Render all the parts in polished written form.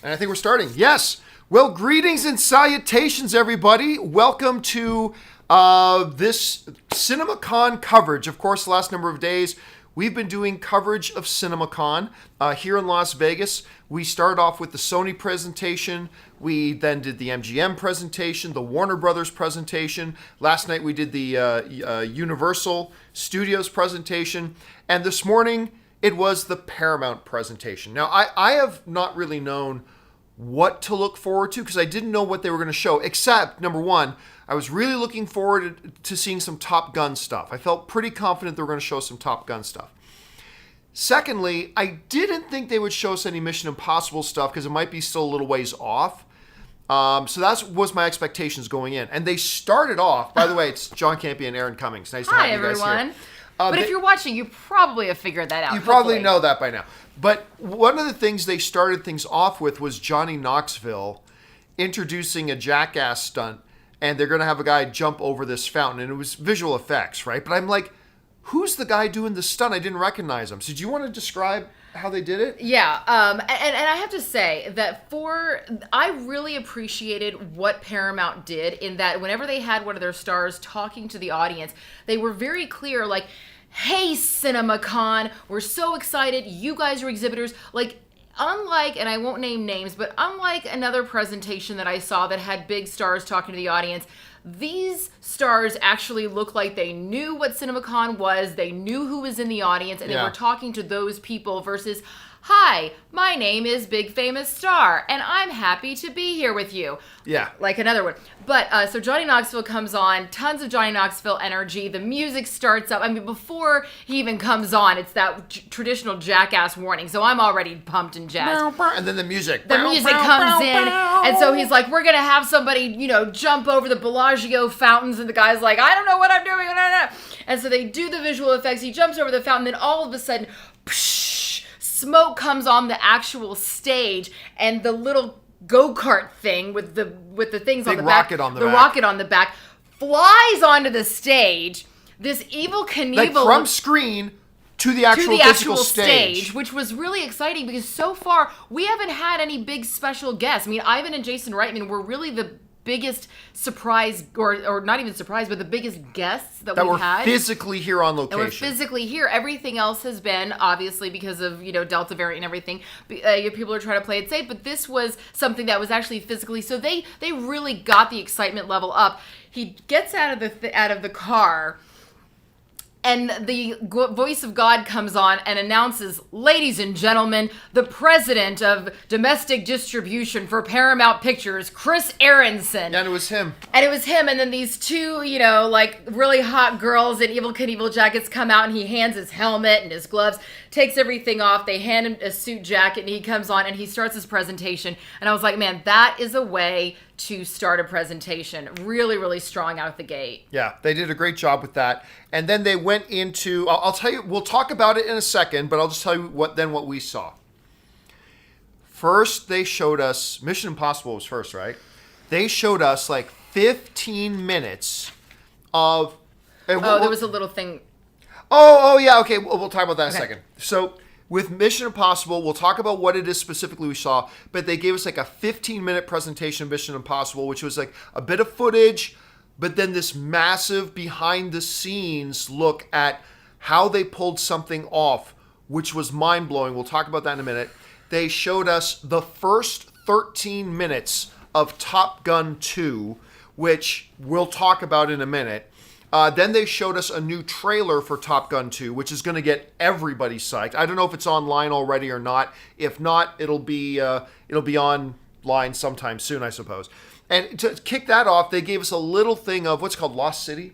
And I think we're starting. Yes. Well, greetings and salutations, everybody. Welcome to this CinemaCon coverage. Of course, the last number of days, we've been doing coverage of CinemaCon here in Las Vegas. We started off with the Sony presentation. We then did the MGM presentation, the Warner Brothers presentation. Last night, we did the Universal Studios presentation. And this morning, it was the Paramount presentation. Now, I have not really known what to look forward to because I didn't know what they were going to show, except, number one, I was really looking forward to seeing some Top Gun stuff. I felt pretty confident they were going to show some Top Gun stuff. Secondly, I didn't think they would show us any Mission Impossible stuff because it might be still a little ways off. So that was my expectations going in. And they started off, by the way, it's John Campea and Erin Cummings. Nice to have you guys here. Hi, everyone. But if you're watching, you probably have figured that out. You probably know that by now. But one of the things they started things off with was Johnny Knoxville introducing a jackass stunt, and they're going to have a guy jump over this fountain, and it was visual effects, right? But I'm like, who's the guy doing the stunt? I didn't recognize him. So do you want to describe how they did it? Yeah, and I have to say that I really appreciated what Paramount did in that whenever they had one of their stars talking to the audience, they were very clear, like, hey, CinemaCon, we're so excited. You guys are exhibitors. Like, unlike, and I won't name names, but unlike another presentation that I saw that had big stars talking to the audience, these stars actually look like they knew what CinemaCon was. They knew who was in the audience, and they were talking to those people versus, hi, my name is Big Famous Star, and I'm happy to be here with you. Yeah. Like another one. But, so Johnny Knoxville comes on, tons of Johnny Knoxville energy. The music starts up. I mean, before he even comes on, it's that traditional jackass warning. So I'm already pumped and jazzed. And then the music. The music comes in, and so he's like, we're going to have somebody, jump over the Bellagio fountains, and the guy's like, I don't know what I'm doing. And so they do the visual effects. He jumps over the fountain, then all of a sudden, smoke comes on the actual stage, and the little go-kart thing with the things on the back, rocket on the back, flies onto the stage. This Evel Knievel, like from screen to the actual physical stage, which was really exciting because so far we haven't had any big special guests. I mean, Ivan and Jason Reitman were really the biggest surprise, or not even surprise, but the biggest guests that we've had. Physically here on location. And we're physically here. Everything else has been, obviously, because of, Delta variant and everything. People are trying to play it safe, but this was something that was actually physically, so they really got the excitement level up. He gets out of the car, and the voice of God comes on and announces, ladies and gentlemen, the president of domestic distribution for Paramount Pictures, Chris Aronson. And it was him. And then these two, really hot girls in Evel Knievel jackets come out, and he hands his helmet and his gloves, takes everything off. They hand him a suit jacket, and he comes on, and he starts his presentation. And I was like, man, that is a way to start a presentation. Really, really strong out the gate. Yeah, they did a great job with that. And then they went into, I'll tell you, we'll talk about it in a second, but I'll just tell you what we saw. First, they showed us, Mission Impossible was first, right? They showed us like 15 minutes of... there was a little thing. Oh, yeah, okay, we'll talk about that in a second. So... with Mission Impossible, we'll talk about what it is specifically we saw, but they gave us like a 15-minute presentation of Mission Impossible, which was like a bit of footage, but then this massive behind-the-scenes look at how they pulled something off, which was mind-blowing. We'll talk about that in a minute. They showed us the first 13 minutes of Top Gun 2, which we'll talk about in a minute. Then they showed us a new trailer for Top Gun 2, which is going to get everybody psyched. I don't know if it's online already or not. If not, it'll be online sometime soon, I suppose. And to kick that off, they gave us a little thing of what's called Lost City.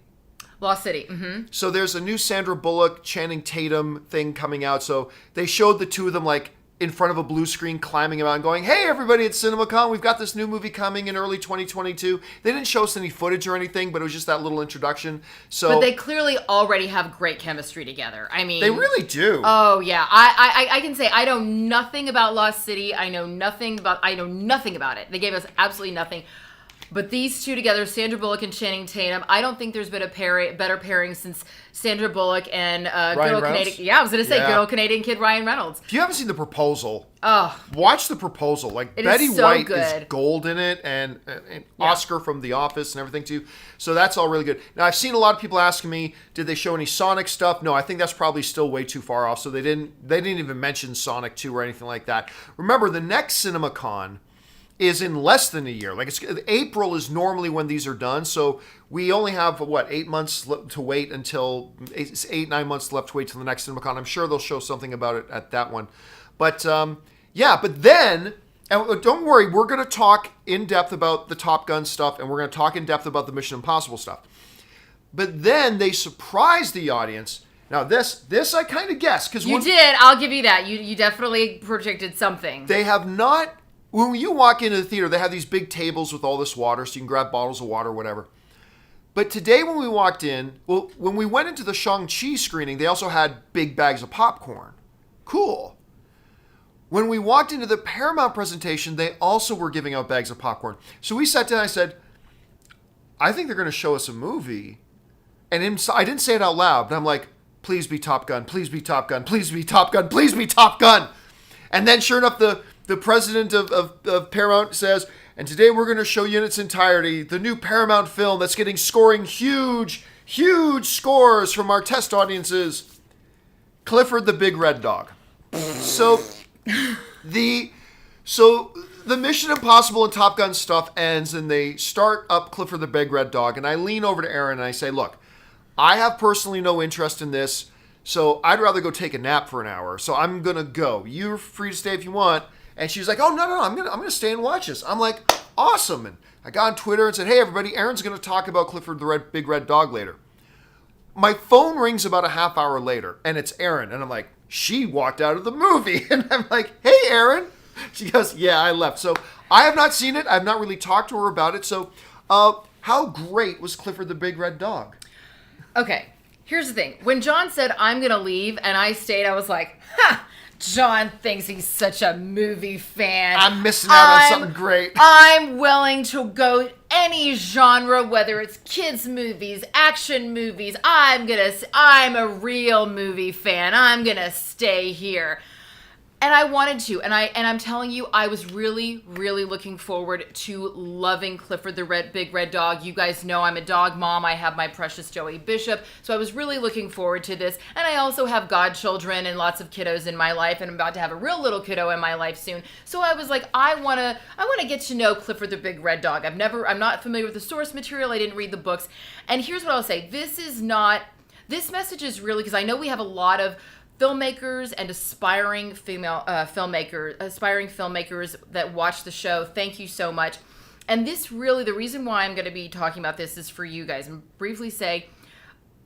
Lost City. Mm-hmm. So there's a new Sandra Bullock, Channing Tatum thing coming out. So they showed the two of them like in front of a blue screen climbing around going, hey, everybody at CinemaCon, we've got this new movie coming in early 2022. They didn't show us any footage or anything, but it was just that little introduction. So, but they clearly already have great chemistry together. I mean... they really do. Oh, yeah. I can say I know nothing about Lost City. I know nothing about it. They gave us absolutely nothing. But these two together, Sandra Bullock and Channing Tatum, I don't think there's been a better pairing since Sandra Bullock and good old Canadian. Yeah, I was going to say good old Canadian kid Ryan Reynolds. If you haven't seen The Proposal, oh, watch The Proposal. Like Betty so White good. is gold in it, and Oscar from The Office and everything too. So that's all really good. Now I've seen a lot of people asking me, did they show any Sonic stuff? No, I think that's probably still way too far off. So they didn't even mention Sonic 2 or anything like that. Remember, the next CinemaCon is in less than a year. Like April is normally when these are done. So we only have 8 months to wait until 9 months left to wait till the next CinemaCon. I'm sure they'll show something about it at that one. But but then, and don't worry, we're going to talk in depth about the Top Gun stuff, and we're going to talk in depth about the Mission Impossible stuff. But then they surprised the audience. Now this I kind of guessed because you did. I'll give you that. You definitely predicted something. They have not. When you walk into the theater, they have these big tables with all this water, so you can grab bottles of water or whatever. But today when we walked in, when we went into the Shang-Chi screening, they also had big bags of popcorn. Cool. When we walked into the Paramount presentation, they also were giving out bags of popcorn. So we sat down and I said, I think they're going to show us a movie. And I didn't say it out loud, but I'm like, please be Top Gun, please be Top Gun, please be Top Gun, please be Top Gun. And then sure enough, the president of Paramount says, and today we're going to show you in its entirety the new Paramount film that's scoring huge scores from our test audiences, Clifford the Big Red Dog. So the Mission Impossible and Top Gun stuff ends, and they start up Clifford the Big Red Dog, and I lean over to Erin and I say, look, I have personally no interest in this, so I'd rather go take a nap for an hour, so I'm going to go. You're free to stay if you want. And she's like, oh, no, I'm gonna stay and watch this. I'm like, awesome. And I got on Twitter and said, hey, everybody, Erin's going to talk about Clifford the Big Red Dog later. My phone rings about a half hour later, and it's Erin. And I'm like, she walked out of the movie. And I'm like, hey, Erin. She goes, yeah, I left. So I have not seen it. I've not really talked to her about it. So how great was Clifford the Big Red Dog? Okay, here's the thing. When John said, I'm going to leave, and I stayed, I was like, ha! John thinks he's such a movie fan. I'm missing out on something great. I'm willing to go any genre, whether it's kids movies, action movies. I'm a real movie fan. I'm gonna stay here. And I wanted to, and I'm telling you, I was really, really looking forward to loving Clifford the Big Red Dog. You guys know I'm a dog mom. I have my precious Joey Bishop, so I was really looking forward to this. And I also have godchildren and lots of kiddos in my life, and I'm about to have a real little kiddo in my life soon. So I was like, I wanna get to know Clifford the Big Red Dog. I'm not familiar with the source material. I didn't read the books. And here's what I'll say: this message is really, because I know we have a lot of filmmakers and aspiring filmmakers that watch the show. Thank you so much. And this really, the reason why I'm going to be talking about this is for you guys. And briefly say,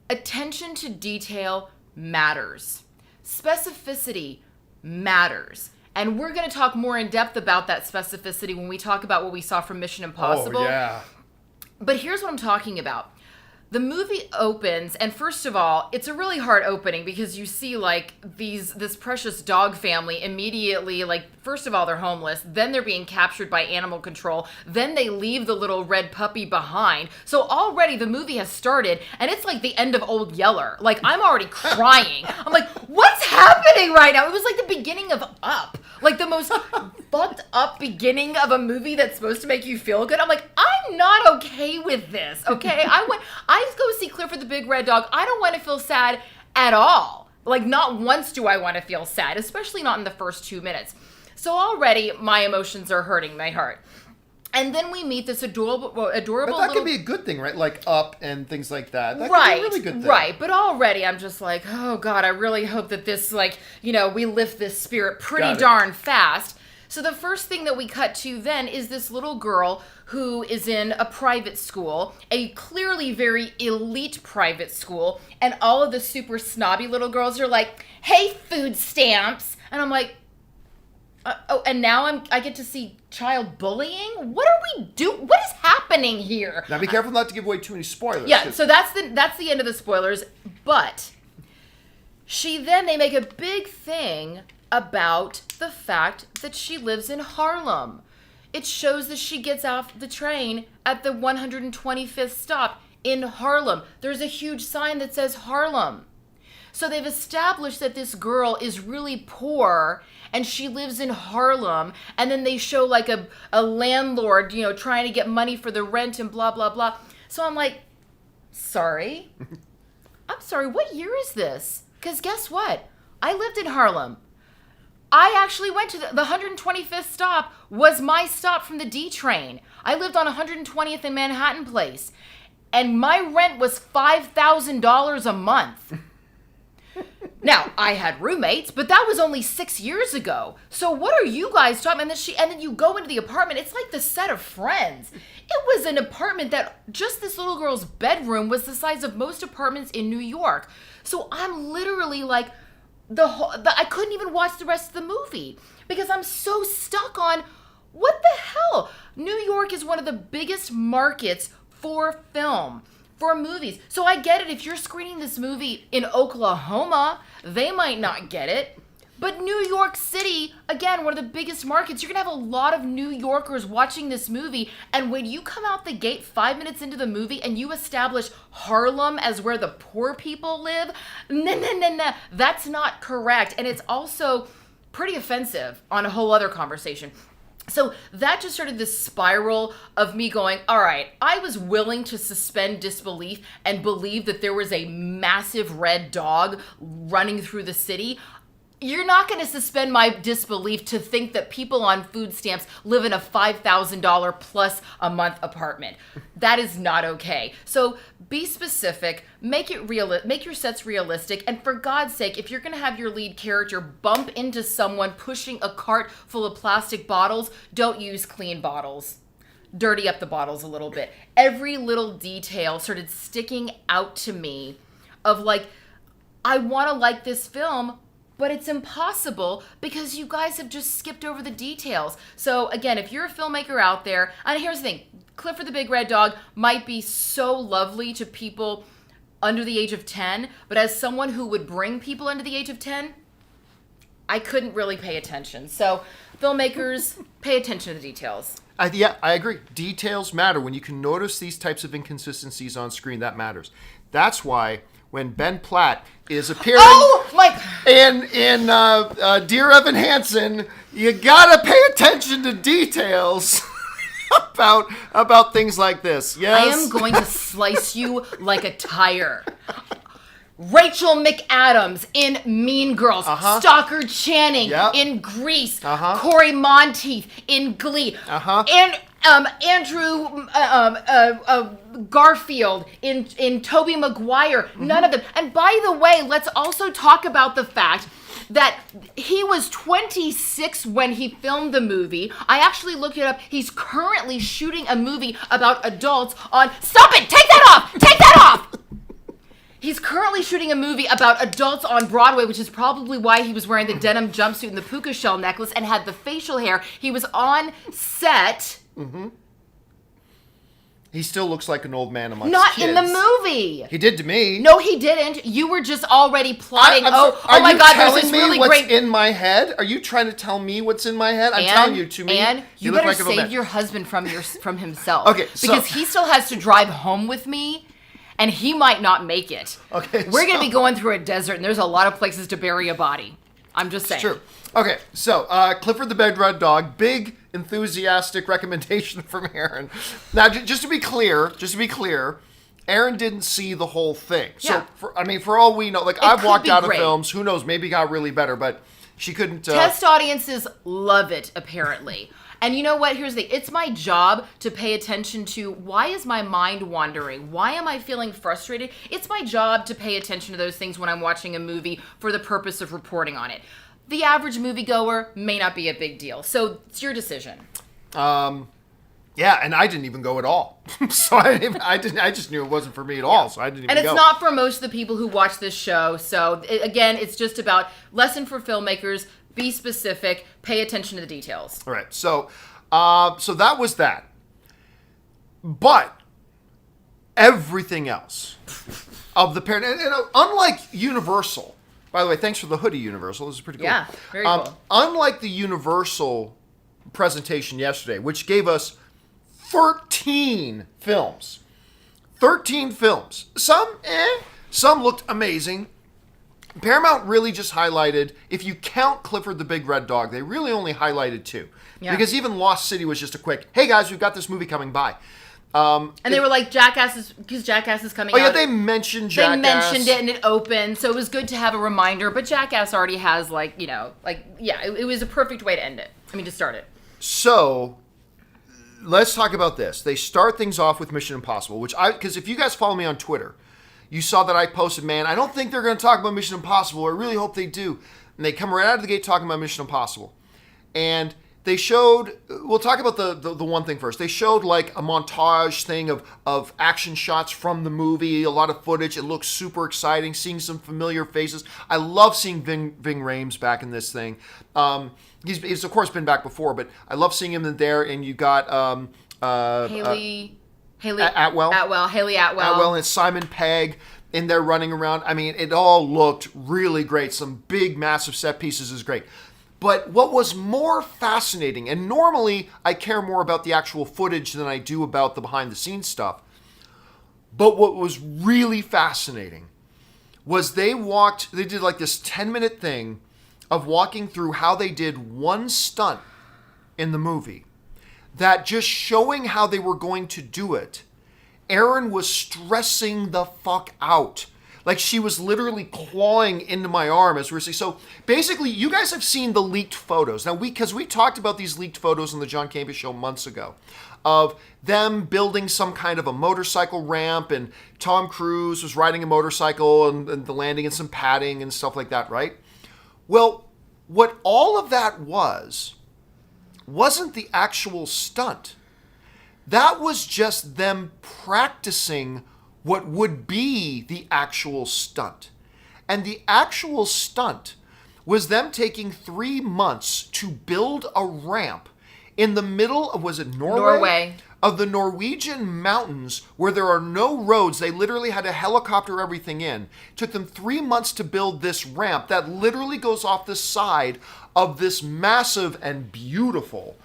attention to detail matters. Specificity matters. And we're going to talk more in depth about that specificity when we talk about what we saw from Mission Impossible. Oh, yeah. But here's what I'm talking about. The movie opens, and first of all, it's a really hard opening because you see this precious dog family immediately, first of all, they're homeless, then they're being captured by animal control, then they leave the little red puppy behind. So already the movie has started, and it's like the end of Old Yeller. I'm already crying. I'm like, what's happening right now? It was like the beginning of Up. The most fucked up beginning of a movie that's supposed to make you feel good. I'm like, I'm not okay with this, okay? I just go see Clifford the Big Red Dog. I don't want to feel sad at all. Not once do I want to feel sad, especially not in the first 2 minutes. So already my emotions are hurting my heart. And then we meet this adorable But that little... could be a good thing, right? Up and things like that. That right, could be a really good thing. Right. But already I'm just like, oh God, I really hope that this, we lift this spirit pretty darn fast. So the first thing that we cut to then is this little girl who is in a private school, a clearly very elite private school, and all of the super snobby little girls are like, hey, food stamps. And I'm like, and now I get to see child bullying? What are we doing? What is happening here? Now be careful not to give away too many spoilers. Yeah, so that's the end of the spoilers. But they make a big thing about the fact that she lives in Harlem. it shows that she gets off the train at the 125th stop in Harlem. There's a huge sign that says Harlem. So they've established that this girl is really poor and she lives in Harlem, and then they show like a landlord, trying to get money for the rent and blah, blah, blah. So I'm like, sorry, what year is this? Because guess what? I lived in Harlem. I actually went to the 125th stop was my stop from the D train. I lived on 120th and Manhattan Place, and my rent was $5,000 a month. Now, I had roommates, but that was only 6 years ago. So what are you guys talking about? And then you go into the apartment. It's like the set of Friends. It was an apartment that just this little girl's bedroom was the size of most apartments in New York. So I'm literally like, I couldn't even watch the rest of the movie because I'm so stuck on what the hell? New York is one of the biggest markets for film, for movies. So I get it. If you're screening this movie in Oklahoma, they might not get it. But New York City, again, one of the biggest markets, you're going to have a lot of New Yorkers watching this movie. And when you come out the gate 5 minutes into the movie and you establish Harlem as where the poor people live, no, that's not correct. And it's also pretty offensive on a whole other conversation. So that just started this spiral of me going, all right, I was willing to suspend disbelief and believe that there was a massive red dog running through the city. You're not going to suspend my disbelief to think that people on food stamps live in a $5,000 plus a month apartment. That is not okay. So be specific, make it real, make your sets realistic, and for God's sake, if you're going to have your lead character bump into someone pushing a cart full of plastic bottles, don't use clean bottles. Dirty up the bottles a little bit. Every little detail started sticking out to me of like, I want to like this film, but it's impossible because you guys have just skipped over the details. So again, if you're a filmmaker out there, and here's the thing, Clifford the Big Red Dog might be so lovely to people under the age of 10, but as someone who would bring people under the age of 10, I couldn't really pay attention. So filmmakers, pay attention to the details. Yeah, I agree. Details matter. When you can notice these types of inconsistencies on screen, that matters. That's why when Ben Platt is appearing in Dear Evan Hansen, you gotta pay attention to details about things like this. Yes, I am going to slice you like a tire. Rachel McAdams in Mean Girls, Stockard Channing in Grease, Corey Monteith in Glee, and Andrew Garfield in Tobey Maguire. None of them. And by the way, let's also talk about the fact that he was 26 when he filmed the movie. I actually looked it up. He's currently shooting a movie about adults on... Stop it! Take that off! Take that off! He's currently shooting a movie about adults on Broadway, which is probably why he was wearing the denim jumpsuit and the puka shell necklace and had the facial hair. He was on set. Mm-hmm. He still looks like an old man amongst Not kids. in the movie. He did to me. No, he didn't. You were just already plotting. Oh my God, there's this really what's great... in my head? Are you trying to tell me what's in my head? I'm telling you to me. And you look better like an old save man. your husband from himself. Okay, because he still has to drive home with me. And he might not make it. Okay, We're going to be going through a desert, and there's a lot of places to bury a body. I'm just saying. It's true. Okay, so Clifford the Big Red Dog, big enthusiastic recommendation from Erin. Now, just to be clear, Erin didn't see the whole thing. Yeah. So, for all we know, I've walked out of films, who knows, maybe it got really better, but she couldn't... Test audiences love it, apparently. And you know what? Here's the thing. It's my job to pay attention to why is my mind wandering? Why am I feeling frustrated? It's my job to pay attention to those things when I'm watching a movie for the purpose of reporting on it. The average moviegoer may not be a big deal. So it's your decision. Yeah, and I didn't even go at all. So I just knew it wasn't for me at all, so I didn't even go. And it's not for most of the people who watch this show. So again, it's just about lesson for filmmakers. Be specific. Pay attention to the details. All right. So that was that. But everything else of the parent, and unlike Universal, by the way, thanks for the hoodie, Universal. This is pretty cool. Yeah, very cool. Unlike the Universal presentation yesterday, which gave us 13 films. 13 films. Some looked amazing. Paramount really just highlighted, if you count Clifford the Big Red Dog, they really only highlighted 2. Yeah. Because even Lost City was just a quick, hey guys, we've got this movie coming by. And they were like, Jackass is coming out. Oh yeah, they mentioned Jackass. They mentioned it and it opened, so it was good to have a reminder. But Jackass already has it was a perfect way to end it. To start it. So, let's talk about this. They start things off with Mission Impossible, because if you guys follow me on Twitter, you saw that I posted, man, I don't think they're going to talk about Mission Impossible. I really hope they do. And they come right out of the gate talking about Mission Impossible. And they showed, we'll talk about the one thing first. They showed like a montage thing of action shots from the movie, a lot of footage. It looks super exciting, seeing some familiar faces. I love seeing Ving Rhames back in this thing. He's of course been back before, but I love seeing him in there. And you got Haley Atwell and Simon Pegg in there running around. It all looked really great. Some big, massive set pieces is great. But what was more fascinating, and normally I care more about the actual footage than I do about the behind-the-scenes stuff, but what was really fascinating was they did like this 10-minute thing of walking through how they did one stunt in the movie that just showing how they were going to do it, Erin was stressing the fuck out. Like she was literally clawing into my arm as we were saying. So basically, you guys have seen the leaked photos. Now, because we talked about these leaked photos on the John Campea Show months ago of them building some kind of a motorcycle ramp, and Tom Cruise was riding a motorcycle and the landing and some padding and stuff like that, right? Well, what all of that wasn't the actual stunt. That was just them practicing what would be the actual stunt. And the actual stunt was them taking 3 months to build a ramp in the middle of, was it Norway? Of the Norwegian mountains where there are no roads. They literally had to helicopter everything in. It took them 3 months to build this ramp that literally goes off the side of this massive and beautiful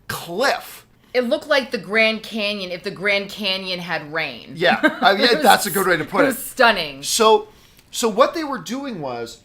cliff. It looked like the Grand Canyon if the Grand Canyon had rain. Yeah, that's a good way to put it. It was stunning. So what they were doing was,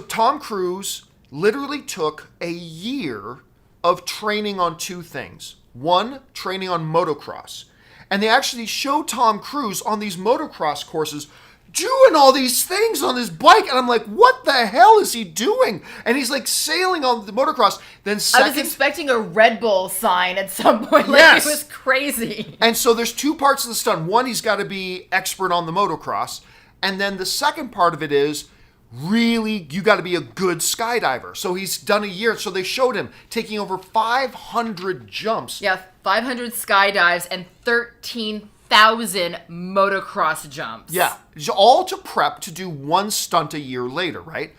Tom Cruise literally took a year of training on 2 things. One, training on motocross. And they actually show Tom Cruise on these motocross courses doing all these things on his bike, and I'm like, what the hell is he doing? And he's like sailing on the motocross. Then I was expecting a Red Bull sign at some point. Yes. It was crazy. And so there's 2 parts of the stunt. One, he's got to be expert on the motocross, and then the second part of it is really you got to be a good skydiver. So he's done a year. So they showed him taking over 500 jumps. Yeah, 500 skydives and 13,000 motocross jumps. Yeah, all to prep to do one stunt a year later, right?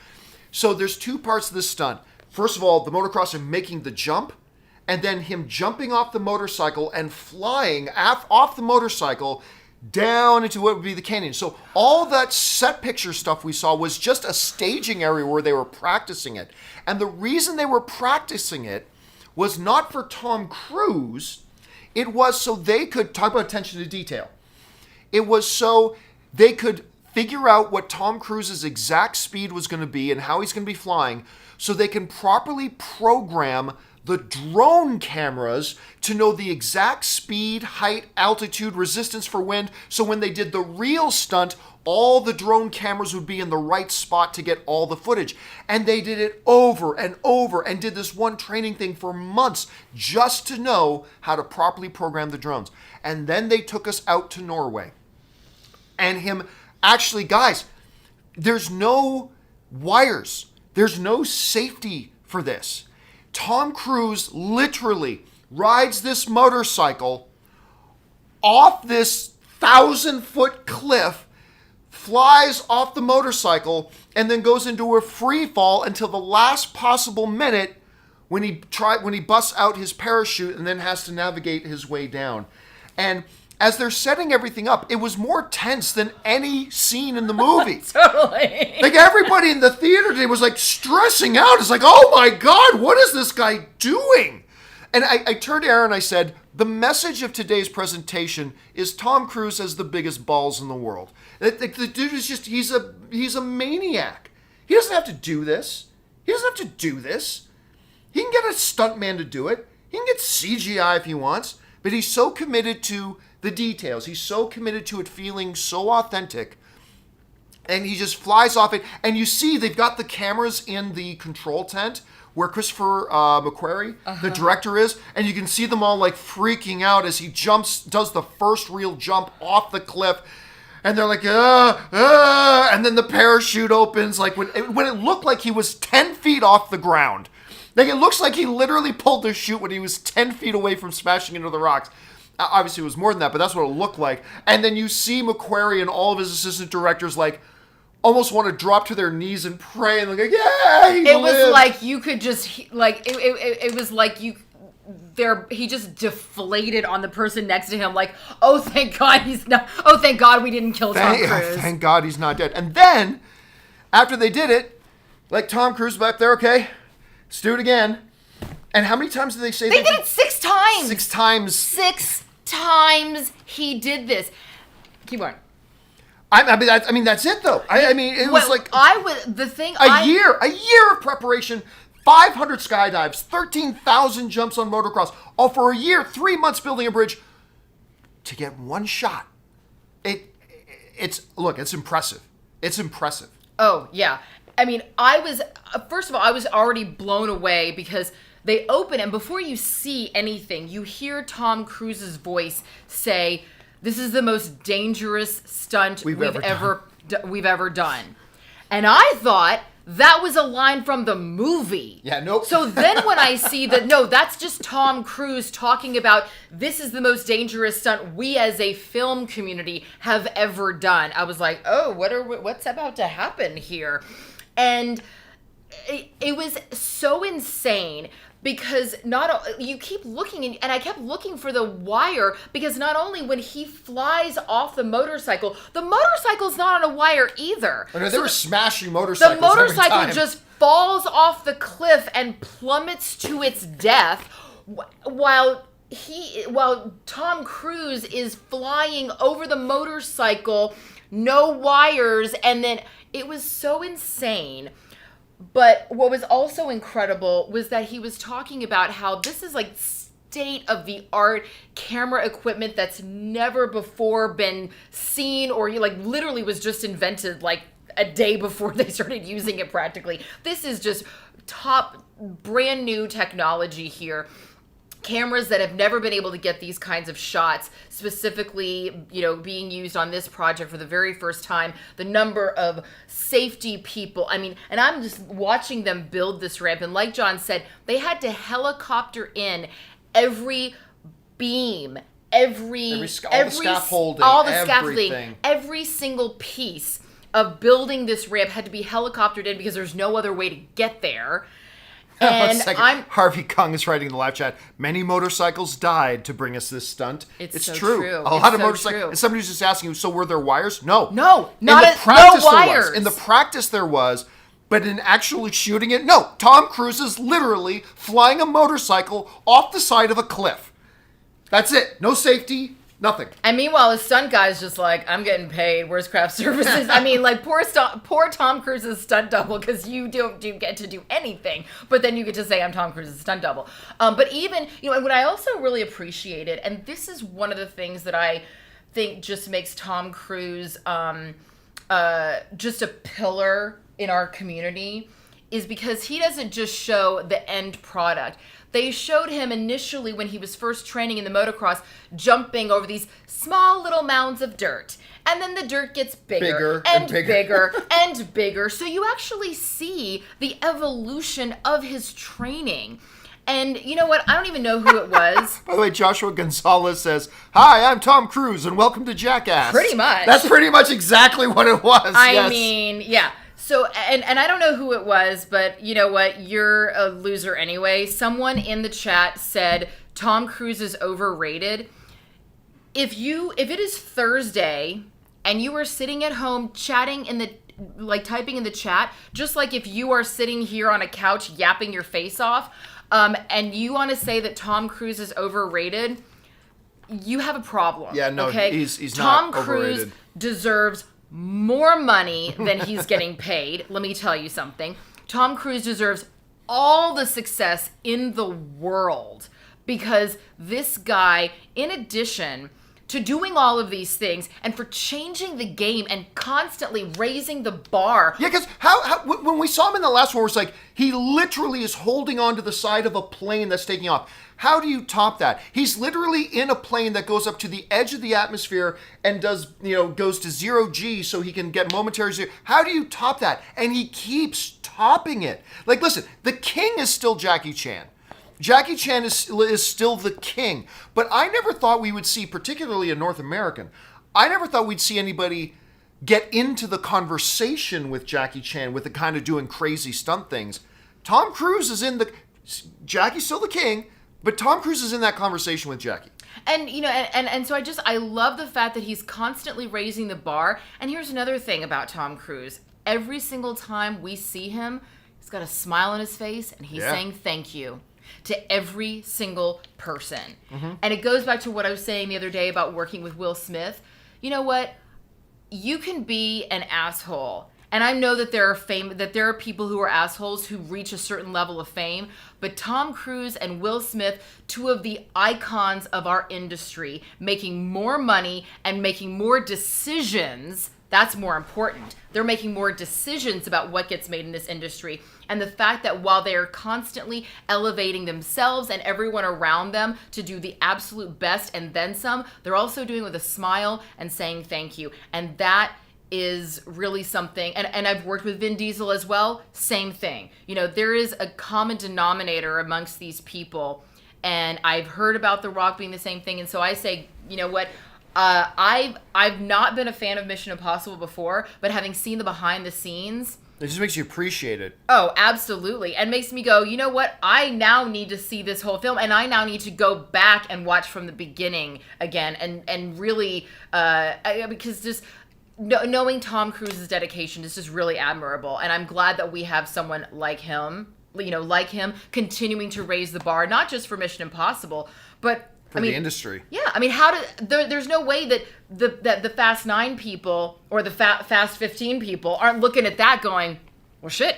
So there's 2 parts of this stunt. First of all, the motocross and making the jump, and then him jumping off the motorcycle and flying off the motorcycle down into what would be the canyon. So all that set picture stuff we saw was just a staging area where they were practicing it. And the reason they were practicing it was not for Tom Cruise. It was so they could talk about attention to detail. It was so they could figure out what Tom Cruise's exact speed was going to be and how he's going to be flying, so they can properly program the drone cameras to know the exact speed, height, altitude, resistance for wind. So when they did the real stunt, all the drone cameras would be in the right spot to get all the footage. And they did it over and over and did this one training thing for months just to know how to properly program the drones. And then they took us out to Norway. And actually, guys, there's no wires. There's no safety for this. Tom Cruise literally rides this motorcycle off this 1,000-foot cliff, flies off the motorcycle, and then goes into a free fall until the last possible minute when he busts out his parachute and then has to navigate his way down. And as they're setting everything up, it was more tense than any scene in the movie. Totally. Like everybody in the theater today was like stressing out. It's like, oh my God, what is this guy doing? And I turned to Erin and I said, the message of today's presentation is Tom Cruise has the biggest balls in the world. The dude is just, he's a maniac. He doesn't have to do this. He can get a stuntman to do it. He can get CGI if he wants. But he's so committed to the details. He's so committed to it feeling so authentic. And he just flies off it. And you see they've got the cameras in the control tent where Christopher McQuarrie, the director, is, and you can see them all like freaking out as he does the first real jump off the cliff, and they're like, and then the parachute opens, like when it looked like he was 10 feet off the ground. Like it looks like he literally pulled the chute when he was 10 feet away from smashing into the rocks. Obviously it was more than that, but that's what it looked like. And then you see McQuarrie and all of his assistant directors like, almost want to drop to their knees and pray and like, yeah, he lived. Was like you could just like it was like you there. He just deflated on the person next to him. Like, oh, thank God he's not. Oh, thank God we didn't kill Tom Cruise. Thank God he's not dead. And then after they did it, like Tom Cruise back there, okay, let's do it again. And how many times did they say they did it 6 times? 6 times. 6 times he did this. Keep going. I mean, that's it though. It was like a year of preparation, 500 skydives, 13,000 jumps on motocross, all for a year, 3 months building a bridge to get one shot. It's impressive. It's impressive. Oh yeah, I mean, first of all, I was already blown away because they open and before you see anything, you hear Tom Cruise's voice say, "This is the most dangerous stunt we've ever done." And I thought that was a line from the movie. Yeah, nope. So then when I see that, no, that's just Tom Cruise talking about this is the most dangerous stunt we as a film community have ever done. I was like, oh, what's about to happen here? And it was so insane. Because you keep looking, and I kept looking for the wire, because not only when he flies off the motorcycle's not on a wire either. Oh, no, they were smashing motorcycles. The motorcycle just falls off the cliff and plummets to its death, while Tom Cruise is flying over the motorcycle, no wires, and then it was so insane. But what was also incredible was that he was talking about how this is like state-of-the-art camera equipment that's never before been seen, or like literally was just invented like a day before they started using it practically. This is just top brand new technology here. Cameras that have never been able to get these kinds of shots, specifically, being used on this project for the very first time. The number of safety people, and I'm just watching them build this ramp. And like John said, they had to helicopter in every beam, every scaffolding, all the scaffolding, every single piece of building this ramp had to be helicoptered in because there's no other way to get there. And Harvey Kung is writing in the live chat, many motorcycles died to bring us this stunt. It's so true. A lot of motorcycles. And somebody was just asking, so were there wires? No, no wires. In the practice there was, but in actually shooting it, no. Tom Cruise is literally flying a motorcycle off the side of a cliff. That's it. No safety. Nothing. And meanwhile, the stunt guy's just like, I'm getting paid. Where's craft services? Poor Tom Cruise's stunt double, because you don't get to do anything. But then you get to say, I'm Tom Cruise's stunt double. But even, and what I also really appreciated, and this is one of the things that I think just makes Tom Cruise just a pillar in our community, is because he doesn't just show the end product. They showed him initially when he was first training in the motocross, jumping over these small little mounds of dirt. And then the dirt gets bigger and bigger and bigger. So you actually see the evolution of his training. And you know what? I don't even know who it was. By the way, Joshua Gonzalez says, "Hi, I'm Tom Cruise, and welcome to Jackass." Pretty much. That's pretty much exactly what it was. I mean, yeah. So, and I don't know who it was, but you know what? You're a loser anyway. Someone in the chat said Tom Cruise is overrated. If it is Thursday and you are sitting at home chatting typing in the chat, just like if you are sitting here on a couch yapping your face off, and you want to say that Tom Cruise is overrated, you have a problem. Yeah, no, okay? he's Tom not Cruise overrated. deserves more money than he's getting paid. Let me tell you something. Tom Cruise deserves all the success in the world because this guy, in addition to doing all of these things and for changing the game and constantly raising the bar. Yeah, because how when we saw him in the last one, it's like he literally is holding on to the side of a plane that's taking off. How do you top that? He's literally in a plane that goes up to the edge of the atmosphere and goes to 0G so he can get momentary zero. How do you top that? And he keeps topping it. Like, listen, the king is still Jackie Chan. Jackie Chan is still the king. But I never thought we would see, particularly a North American, I never thought we'd see anybody get into the conversation with Jackie Chan with the kind of doing crazy stunt things. Tom Cruise is in the... Jackie's still the king, but Tom Cruise is in that conversation with Jackie. And, and so I love the fact that he's constantly raising the bar. And here's another thing about Tom Cruise. Every single time we see him, he's got a smile on his face and he's saying thank you to every single person. Mm-hmm. And it goes back to what I was saying the other day about working with Will Smith. You know what? You can be an asshole. And I know that there are people who are assholes who reach a certain level of fame, but Tom Cruise and Will Smith, two of the icons of our industry, making more money and making more decisions. That's more important. They're making more decisions about what gets made in this industry. And the fact that while they are constantly elevating themselves and everyone around them to do the absolute best and then some, they're also doing it with a smile and saying thank you. And that is really something. And I've worked with Vin Diesel as well. Same thing. There is a common denominator amongst these people. And I've heard about The Rock being the same thing. And so I say, you know what? I've not been a fan of Mission Impossible before, but having seen the behind the scenes, it just makes you appreciate it. Oh, absolutely. And makes me go, you know what? I now need to see this whole film, and I now need to go back and watch from the beginning again, and really, because just knowing Tom Cruise's dedication is just really admirable, and I'm glad that we have someone like him, continuing to raise the bar, not just for Mission Impossible, but for the industry. Yeah, there's no way that the Fast 9 people or the Fast 15 people aren't looking at that going, well, shit,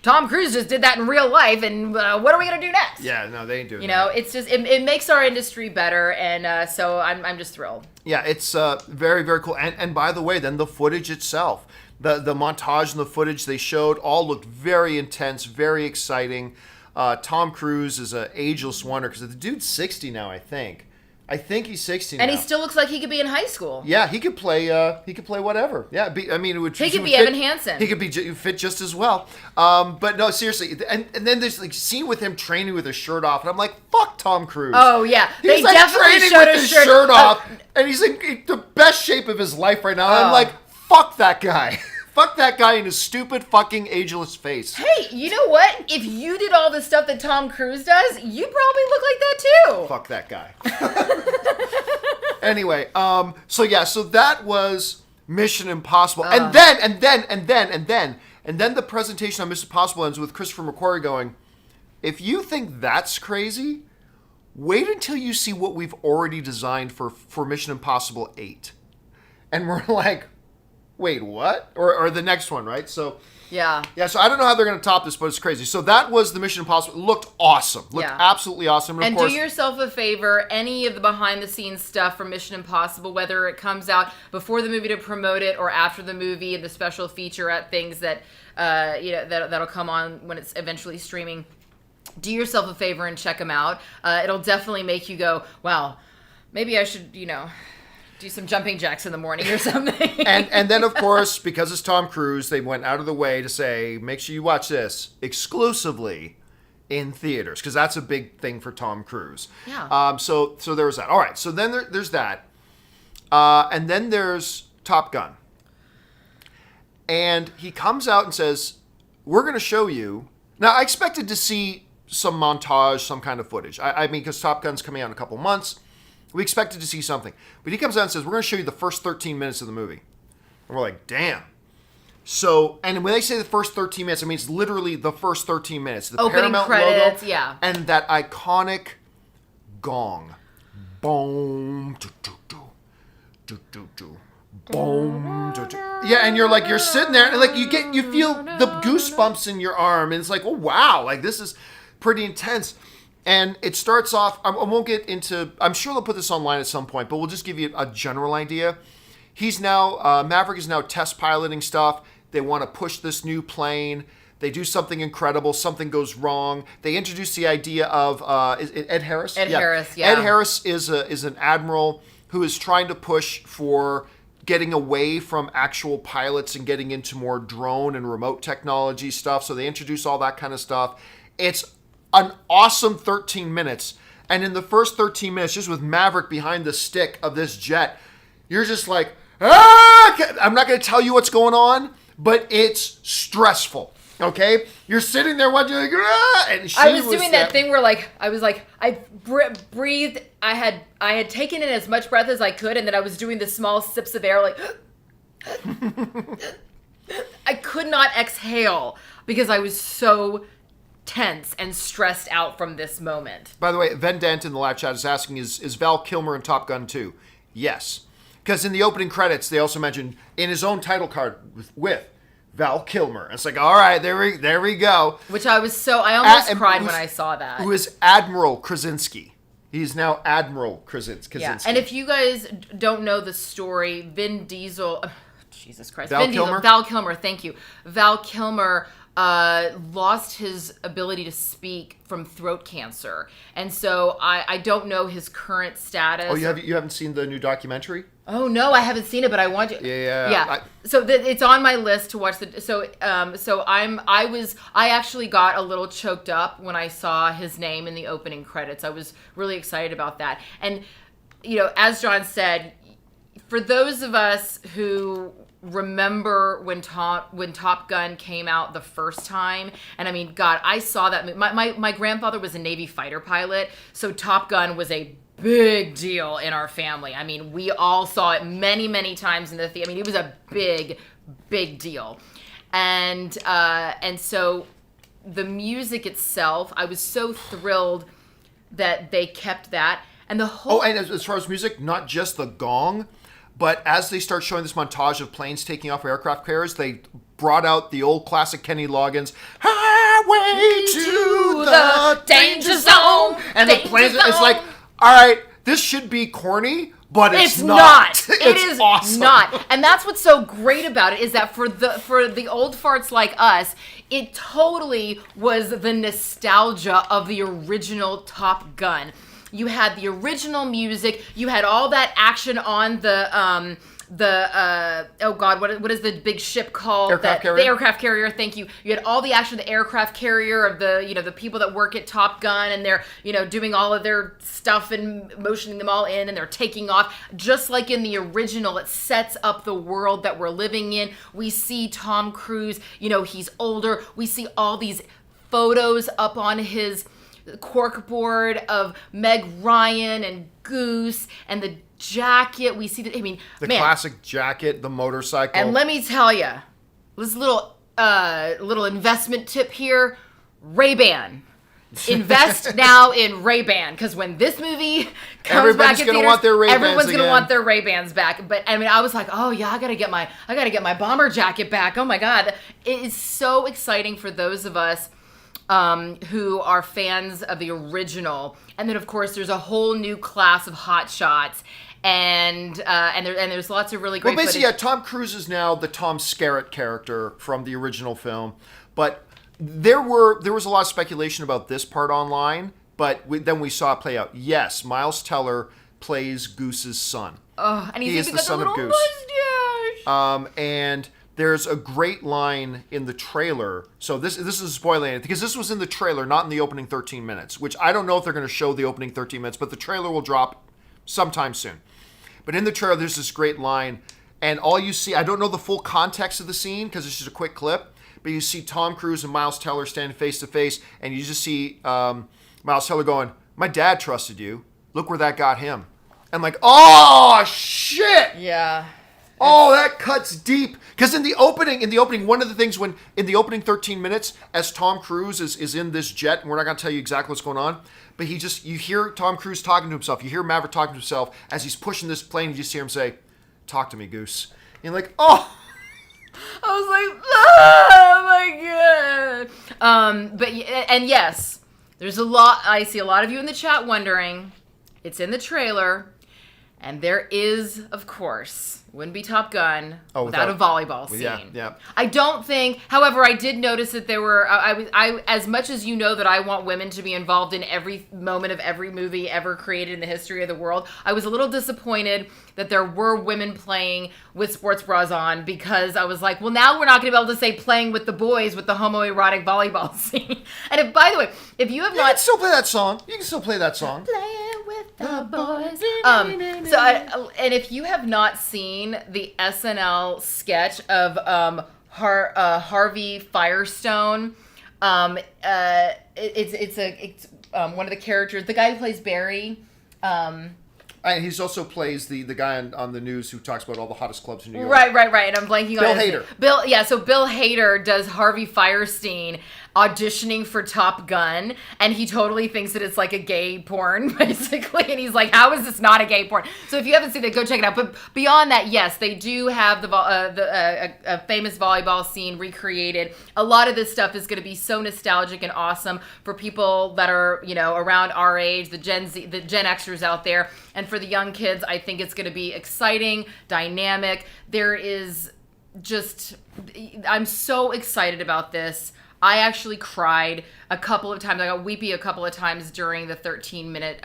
Tom Cruise just did that in real life, and what are we going to do next? Yeah, no, they ain't doing that. It's just, it makes our industry better, and so I'm just thrilled. Yeah, it's very, very cool. And by the way, then the footage itself, the montage and the footage they showed all looked very intense, very exciting. Tom Cruise is an ageless wonder because the dude's 60 now, I think. I think he's 60 now. And he still looks like he could be in high school. Yeah, he could play whatever. Yeah, it would. He could be Evan Hansen. He could fit just as well. But no, seriously. And then there's like scene with him training with his shirt off, and I'm like, fuck Tom Cruise. Oh yeah, he's like training with his shirt off, and he's in the best shape of his life right now. And I'm like, fuck that guy. Fuck that guy in his stupid fucking ageless face. Hey, you know what? If you did all the stuff that Tom Cruise does, you probably look like that too. Fuck that guy. Anyway, so that was Mission Impossible. And then the presentation on Mission Impossible ends with Christopher McQuarrie going, if you think that's crazy, wait until you see what we've already designed for Mission Impossible 8. And we're like, wait, what? Or the next one, right? So yeah. So I don't know how they're going to top this, but it's crazy. So that was the Mission Impossible. It looked awesome. Absolutely awesome. And do yourself a favor, any of the behind-the-scenes stuff from Mission Impossible, whether it comes out before the movie to promote it or after the movie and the special featurette things that that'll come on when it's eventually streaming, do yourself a favor and check them out. It'll definitely make you go, wow, maybe I should, do some jumping jacks in the morning or something. and then, of course, because it's Tom Cruise, they went out of the way to say, make sure you watch this exclusively in theaters, because that's a big thing for Tom Cruise. Yeah. So there was that. All right, so then there's that. And then there's Top Gun. And he comes out and says, we're going to show you. Now, I expected to see some montage, some kind of footage. I mean, because Top Gun's coming out in a couple months. We expected to see something. But he comes out and says, we're going to show you the first 13 minutes of the movie. And we're like, damn. So, and when they say the first 13 minutes, I mean, it's literally the first 13 minutes. The Opening Paramount credits, logo, yeah. and that iconic gong. Boom. Do, do, do. Do, do, do. Boom. Do, do. Yeah, and you're sitting there, and like you feel the goosebumps in your arm, and it's like, oh, wow, like this is pretty intense. And it starts off, I won't get into, I'm sure they'll put this online at some point, but we'll just give you a general idea. Maverick is now test piloting stuff. They want to push this new plane. They do something incredible. Something goes wrong. They introduce the idea of is it Ed Harris. Harris, yeah. Ed Harris is an admiral who is trying to push for getting away from actual pilots and getting into more drone and remote technology stuff. So they introduce all that kind of stuff. It's an awesome 13 minutes. And in the first 13 minutes, just with Maverick behind the stick of this jet, you're just like, I'm not going to tell you what's going on, but it's stressful. Okay, you're sitting there watching, like, and I was doing that thing where, like, I breathed. I had taken in as much breath as I could, and then I was doing the small sips of air, like, I could not exhale because I was so tense and stressed out from this moment. By the way, Ven Dent in the live chat is asking, is Val Kilmer in Top Gun 2? Yes. Because in the opening credits, they also mentioned in his own title card with Val Kilmer. And it's like, all right, there we go. Which I almost cried when I saw that. Who is Admiral Krasinski. He's now Admiral Krasinski. Yeah, and if you guys don't know the story, Vin Diesel... Jesus Christ. Val Kilmer? Val Kilmer, thank you. Val Kilmer lost his ability to speak from throat cancer. And so I don't know his current status. Oh, you haven't seen the new documentary? Oh, no, I haven't seen it, but I want to. Yeah. So it's on my list to watch. I actually got a little choked up when I saw his name in the opening credits. I was really excited about that. And, as John said, for those of us who remember when Top Gun came out the first time, and I mean, God, I saw that. My grandfather was a Navy fighter pilot, so Top Gun was a big deal in our family. I mean, we all saw it many, many times in the theater. I mean, it was a big, big deal. And so the music itself, I was so thrilled that they kept that. And the whole... Oh, and as far as music, not just the gong, but as they start showing this montage of planes taking off aircraft carriers, they brought out the old classic Kenny Loggins, Highway to the Danger Zone. And the planes, it's like, all right, this should be corny, but it's not. It is awesome. Not. And that's what's so great about it, is that for the old farts like us, it totally was the nostalgia of the original Top Gun. You had the original music. You had all that action on the oh God, what is the big ship called? Aircraft carrier. The aircraft carrier. Thank you. You had all the action of the aircraft carrier, of the people that work at Top Gun, and they're doing all of their stuff and motioning them all in, and they're taking off. Just like in the original, it sets up the world that we're living in. We see Tom Cruise. He's older. We see all these photos up on his corkboard of Meg Ryan and Goose, and the jacket. We see the classic jacket, the motorcycle. And let me tell you, this little investment tip here: Ray-Ban. Invest now in Ray-Ban, because when this movie comes back in theaters, everyone's going to want their Ray-Bans back. But I mean, I was like, oh yeah, I gotta get my bomber jacket back. Oh my God, it is so exciting for those of us who are fans of the original. And then of course there's a whole new class of hotshots, and there's lots of really great. Well, basically, Tom Cruise is now the Tom Skerritt character from the original film, but there was a lot of speculation about this part online, but then we saw it play out. Yes, Miles Teller plays Goose's son. Oh, and he is the son of Goose. Mustache. And there's a great line in the trailer. So this is spoiling it, because this was in the trailer, not in the opening 13 minutes, which I don't know if they're going to show the opening 13 minutes, but the trailer will drop sometime soon. But in the trailer, there's this great line, and all you see, I don't know the full context of the scene because it's just a quick clip, but you see Tom Cruise and Miles Teller standing face to face, and you just see Miles Teller going, "My dad trusted you. Look where that got him." I'm like, oh, shit! Yeah. Oh, that cuts deep. Because in the opening, one of the things when in the opening 13 minutes, as Tom Cruise is in this jet, and we're not going to tell you exactly what's going on, but you hear Tom Cruise talking to himself. You hear Maverick talking to himself as he's pushing this plane. You just hear him say, "Talk to me, Goose." And you're like, oh. I was like, oh my god. And yes, there's a lot. I see a lot of you in the chat wondering. It's in the trailer, and there is, of course. Wouldn't be Top Gun without a volleyball scene. Yeah. I don't think, however, I did notice that there were, I as much as you know that I want women to be involved in every moment of every movie ever created in the history of the world, I was a little disappointed that there were women playing with sports bras on, because I was like, well, now we're not going to be able to say playing with the boys with the homoerotic volleyball scene. And if, by the way, if you have not... You can still play that song. Playing with the boys. And if you have not seen the SNL sketch of Harvey Firestone, it's one of the characters, the guy who plays Barry. And he's also plays the guy on the news who talks about all the hottest clubs in New York. Right. And I'm blanking on his name. Bill Hader. So Bill Hader does Harvey Fierstein auditioning for Top Gun, and he totally thinks that it's like a gay porn, basically. And he's like, how is this not a gay porn? So if you haven't seen it, go check it out. But beyond that, yes, they do have a famous volleyball scene recreated. A lot of this stuff is going to be so nostalgic and awesome for people that are, around our age, the Gen Xers out there. And for the young kids, I think it's going to be exciting, dynamic. I'm so excited about this. I actually cried a couple of times. I got weepy a couple of times during the 13-minute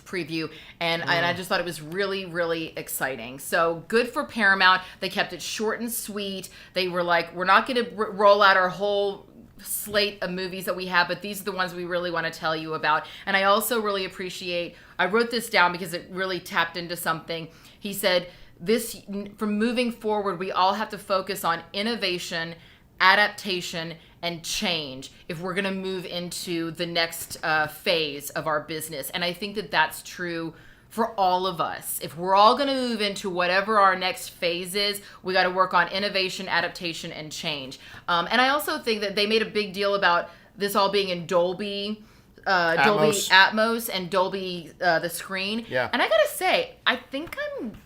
preview, and I just thought it was really, really exciting. So good for Paramount. They kept it short and sweet. They were like, we're not going to roll out our whole slate of movies that we have, but these are the ones we really want to tell you about. And I also really appreciate, I wrote this down because it really tapped into something. He said, from moving forward, we all have to focus on innovation, adaptation, and change if we're going to move into the next phase of our business. And I think that that's true for all of us. If we're all going to move into whatever our next phase is, we got to work on innovation, adaptation, and change. And I also think that they made a big deal about this all being in Dolby Atmos and Dolby the screen. Yeah. And I gotta say, I think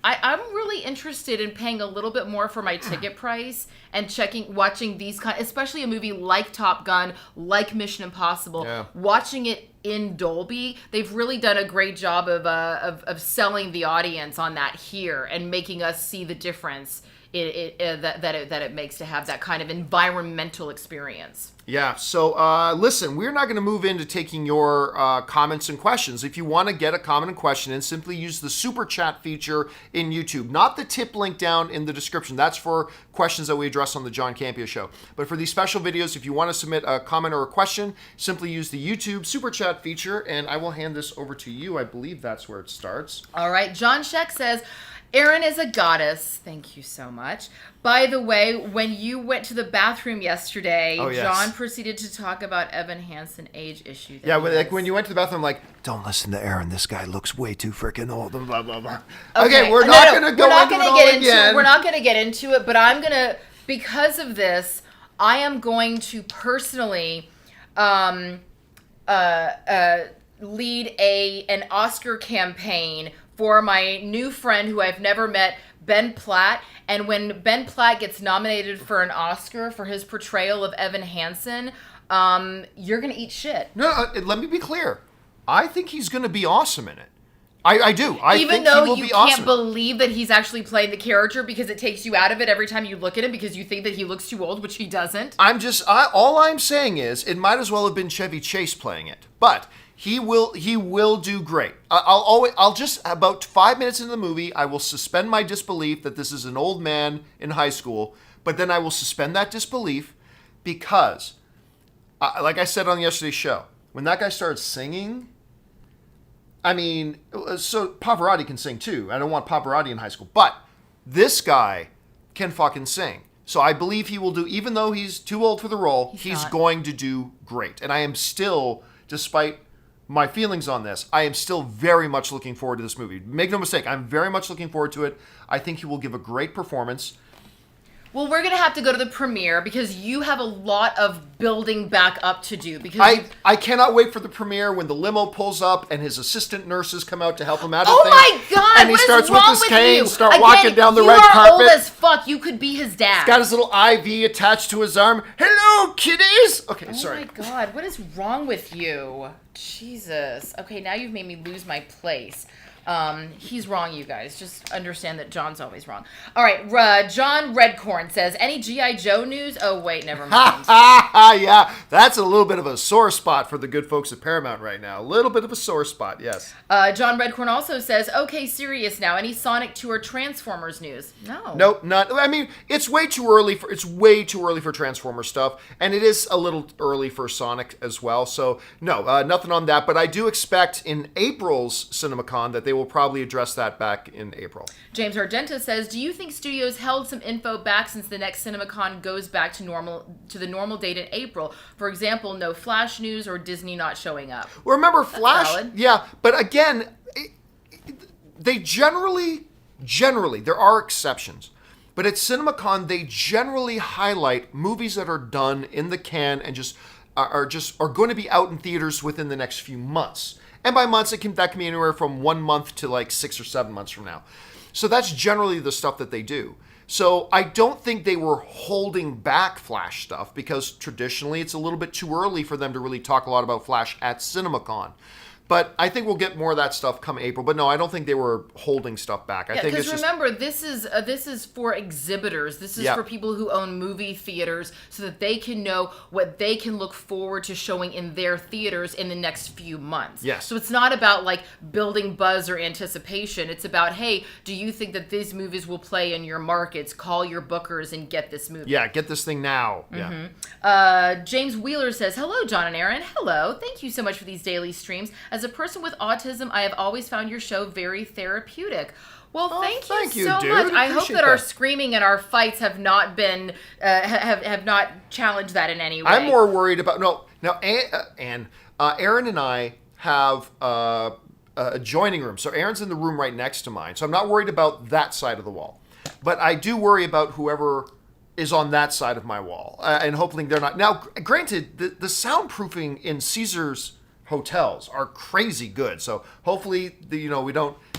I'm really interested in paying a little bit more for my ticket price and watching these especially a movie like Top Gun, like Mission Impossible, watching it in Dolby. They've really done a great job of selling the audience on that here and making us see the difference that it makes to have that kind of environmental experience. Yeah, so listen, we're not going to move into taking your comments and questions. If you want to get a comment and question in, simply use the super chat feature in YouTube. Not the tip link down in the description. That's for questions that we address on the John Campea Show. But for these special videos, if you want to submit a comment or a question, simply use the YouTube super chat feature, and I will hand this over to you. I believe that's where it starts. All right, John Sheck says, Erin is a goddess. Thank you so much. By the way, when you went to the bathroom yesterday, John proceeded to talk about Evan Hansen age issue. When you went to the bathroom, I'm like, don't listen to Erin. This guy looks way too freaking old. And blah, blah, blah. Okay, we're not going to go into it all again. We're not going to get into it, but I'm going to, because of this, I am going to personally lead an Oscar campaign for my new friend who I've never met, Ben Platt. And when Ben Platt gets nominated for an Oscar for his portrayal of Evan Hansen, you're going to eat shit. No, let me be clear. I think he's going to be awesome in it. I do. Even though you can't believe that he's actually playing the character because it takes you out of it every time you look at him because you think that he looks too old, which he doesn't. All I'm saying is it might as well have been Chevy Chase playing it. But he will do great. I'll just, about 5 minutes into the movie, I will suspend my disbelief that this is an old man in high school, but then I will suspend that disbelief because, like I said on yesterday's show, when that guy started singing, I mean, so Pavarotti can sing too. I don't want Pavarotti in high school, but this guy can fucking sing. So I believe he will do, even though he's too old for the role, he's going to do great. And I am still, despite my feelings on this, I am still very much looking forward to this movie. Make no mistake, I'm very much looking forward to it. I think he will give a great performance. Well, we're going to have to go to the premiere because you have a lot of building back up to do. Because I cannot wait for the premiere when the limo pulls up and his assistant nurses come out to help him out. Oh my God! And he starts with his cane, Again, walking down the red You are carpet. old as fuck. You could be his dad. He's got his little IV attached to his arm. Hello, kiddies. Okay, sorry. Oh my God! What is wrong with you? Jesus. Okay, now you've made me lose my place. He's wrong, you guys. Just understand that John's always wrong. All right, John Redcorn says, any G.I. Joe news? Oh, wait, never mind. Yeah, that's a little bit of a sore spot for the good folks at Paramount right now. A little bit of a sore spot, yes. John Redcorn also says, okay, serious now. Any Sonic 2 or Transformers news? No. Nope, not. I mean, it's way too early for Transformers stuff, and it is a little early for Sonic as well. So no, nothing on that. But I do expect in April's CinemaCon that they will probably address that back in April. James Argenta says, do you think studios held some info back since the next CinemaCon goes back to the normal date in April? For example, no Flash news or Disney not showing up. Well, remember Flash? Valid. Yeah, but again, they generally, there are exceptions. But at CinemaCon, they generally highlight movies that are done in the can and are going to be out in theaters within the next few months. And by months, that can be anywhere from 1 month to like 6 or 7 months from now. So that's generally the stuff that they do. So I don't think they were holding back Flash stuff because traditionally it's a little bit too early for them to really talk a lot about Flash at CinemaCon. But I think we'll get more of that stuff come April. But no, I don't think they were holding stuff back. I think it's just... remember, this is for exhibitors. This is for people who own movie theaters so that they can know what they can look forward to showing in their theaters in the next few months. Yes. So it's not about like building buzz or anticipation. It's about, hey, do you think that these movies will play in your markets? Call your bookers and get this movie. Yeah, get this thing now. Mm-hmm. Yeah. James Wheeler says, hello, John and Erin. Hello. Thank you so much for these daily streams. As a person with autism, I have always found your show very therapeutic. Well, thank you so dude. much. I hope Appreciate that our screaming and our fights have not been have not challenged that in any way. I'm more worried about Erin and I have a adjoining room. So Erin's in the room right next to mine. So I'm not worried about that side of the wall, but I do worry about whoever is on that side of my wall, and hopefully they're not. Now, granted, the soundproofing in Caesar's hotels are crazy good. So hopefully,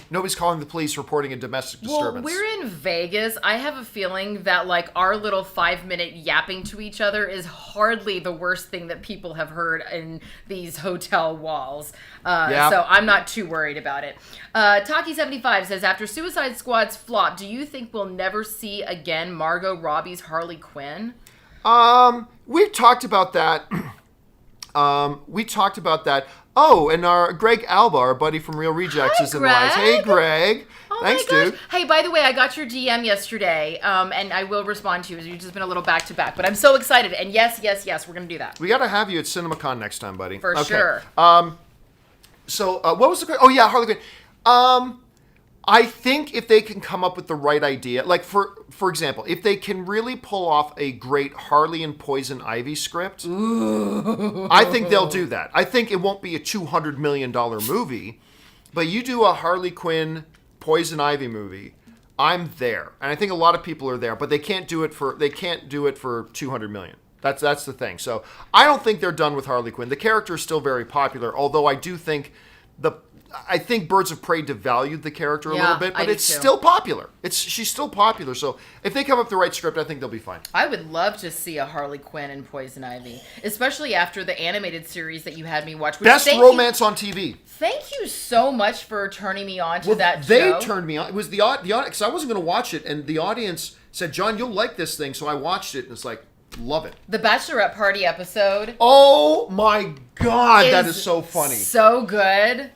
nobody's calling the police reporting a domestic disturbance. Well, we're in Vegas. I have a feeling that like our little 5-minute yapping to each other is hardly the worst thing that people have heard in these hotel walls. So I'm not too worried about it. Taki75 says, after Suicide Squad's flop, do you think we'll never see again Margot Robbie's Harley Quinn? We've talked about that. Oh, and our Greg Alba, our buddy from Real Rejects, is in the lines. Hey, Greg. Oh Thanks, my gosh. dude. Hey, by the way, I got your DM yesterday, and I will respond to you. You've just been a little back-to-back, but I'm so excited. And yes, we're going to do that. We got to have you at CinemaCon next time, buddy. For sure. So what was the question? Oh, yeah, Harley Quinn. I think if they can come up with the right idea, like for example, if they can really pull off a great Harley and Poison Ivy script, I think they'll do that. I think it won't be a $200 million movie, but you do a Harley Quinn Poison Ivy movie, I'm there, and I think a lot of people are there, but they can't do it for $200 million. That's the thing. So I don't think they're done with Harley Quinn. The character is still very popular, although I do think I think Birds of Prey devalued the character a little bit, but it's still popular. She's still popular. So if they come up with the right script, I think they'll be fine. I would love to see a Harley Quinn and Poison Ivy, especially after the animated series that you had me watch. Best romance on TV. Thank you so much for turning me on to that show. They turned me on. It was the audience, because I wasn't going to watch it, and the audience said, John, you'll like this thing. So I watched it, and it's like, love it. The Bachelorette Party episode. Oh my God, that is so funny. So good.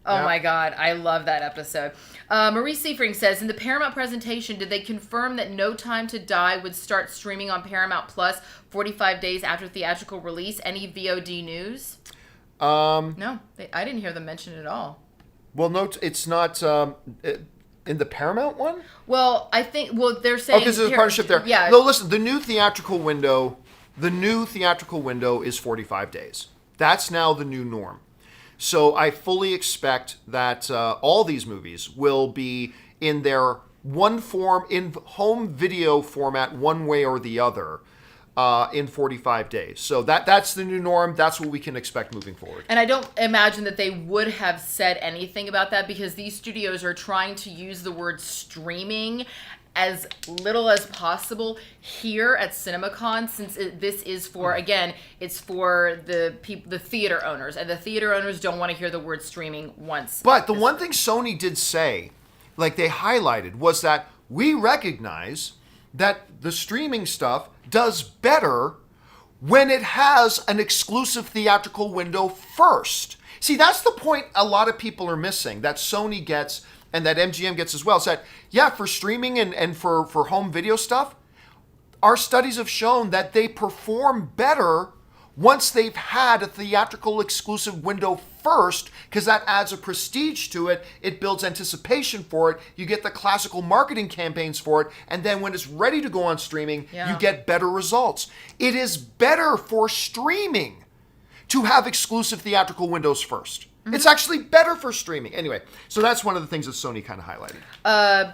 Oh my God, I love that episode. Marie Seifring says, in the Paramount presentation, did they confirm that No Time to Die would start streaming on Paramount Plus 45 days after theatrical release? Any VOD news? No, I didn't hear them mention it at all. Well, no, it's not in the Paramount one? Well, they're saying... because there's a partnership there. Yeah. No, listen, the new theatrical window is 45 days. That's now the new norm. So I fully expect that all these movies will be in their one form, in home video format, one way or the other, in 45 days. So that's the new norm. That's what we can expect moving forward. And I don't imagine that they would have said anything about that, because these studios are trying to use the word streaming as little as possible here at CinemaCon, since this is for, again, it's for the theater owners, and the theater owners don't want to hear the word streaming once. But the one thing Sony did say, like they highlighted, was that we recognize that the streaming stuff does better when it has an exclusive theatrical window first. See, that's the point a lot of people are missing, that Sony gets and that MGM gets as well. Is that, yeah, for streaming and for home video stuff, our studies have shown that they perform better once they've had a theatrical exclusive window first, because that adds a prestige to it. It builds anticipation for it. You get the classical marketing campaigns for it. And then when it's ready to go on streaming, you get better results. It is better for streaming to have exclusive theatrical windows first. It's actually better for streaming. Anyway, so that's one of the things that Sony kind of highlighted.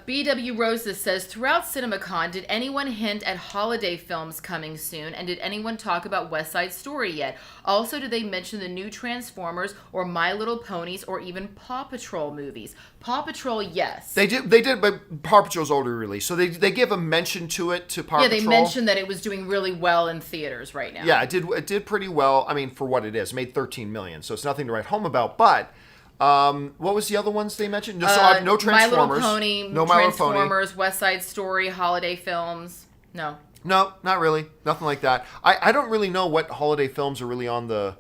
BW Roses says, throughout CinemaCon, did anyone hint at holiday films coming soon? And did anyone talk about West Side Story yet? Also, did they mention the new Transformers or My Little Ponies or even Paw Patrol movies? Paw Patrol, yes. They did, but Paw Patrol's already released. So they give a mention to it, to Paw Patrol. Yeah, they mentioned that it was doing really well in theaters right now. Yeah, it did pretty well. I mean, for what it is. It made $13 million, so it's nothing to write home about. But what was the other ones they mentioned? No Transformers. My Little Pony, no My Little Pony. Transformers, West Side Story, holiday films. No. No, not really. Nothing like that. I don't really know what holiday films are really on the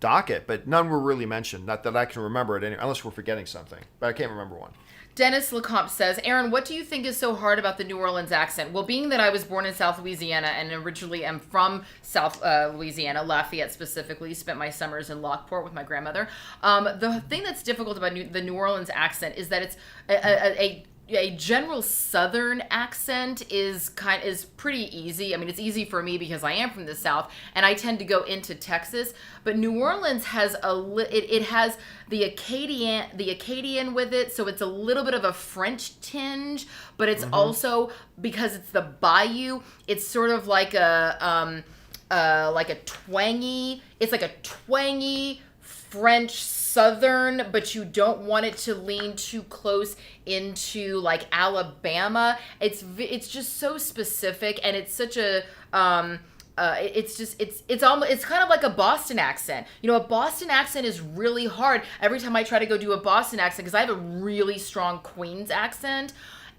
docket, but none were really mentioned. Not that I can remember it, unless we're forgetting something. But I can't remember one. Dennis Lecomte says, Erin, what do you think is so hard about the New Orleans accent? Well, being that I was born in South Louisiana and originally am from South Louisiana, Lafayette specifically, spent my summers in Lockport with my grandmother. The thing that's difficult about the New Orleans accent is that it's a general Southern accent is pretty easy. I mean, it's easy for me because I am from the South and I tend to go into Texas. But New Orleans has it has the Acadian with it, so it's a little bit of a French tinge. But it's also, because it's the bayou, it's sort of like a twangy. It's like a twangy French Southern, but you don't want it to lean too close into like Alabama. It's just so specific, and it's such a it's kind of like a Boston accent. You know, a Boston accent is really hard. Every time I try to go do a Boston accent, because I have a really strong Queens accent.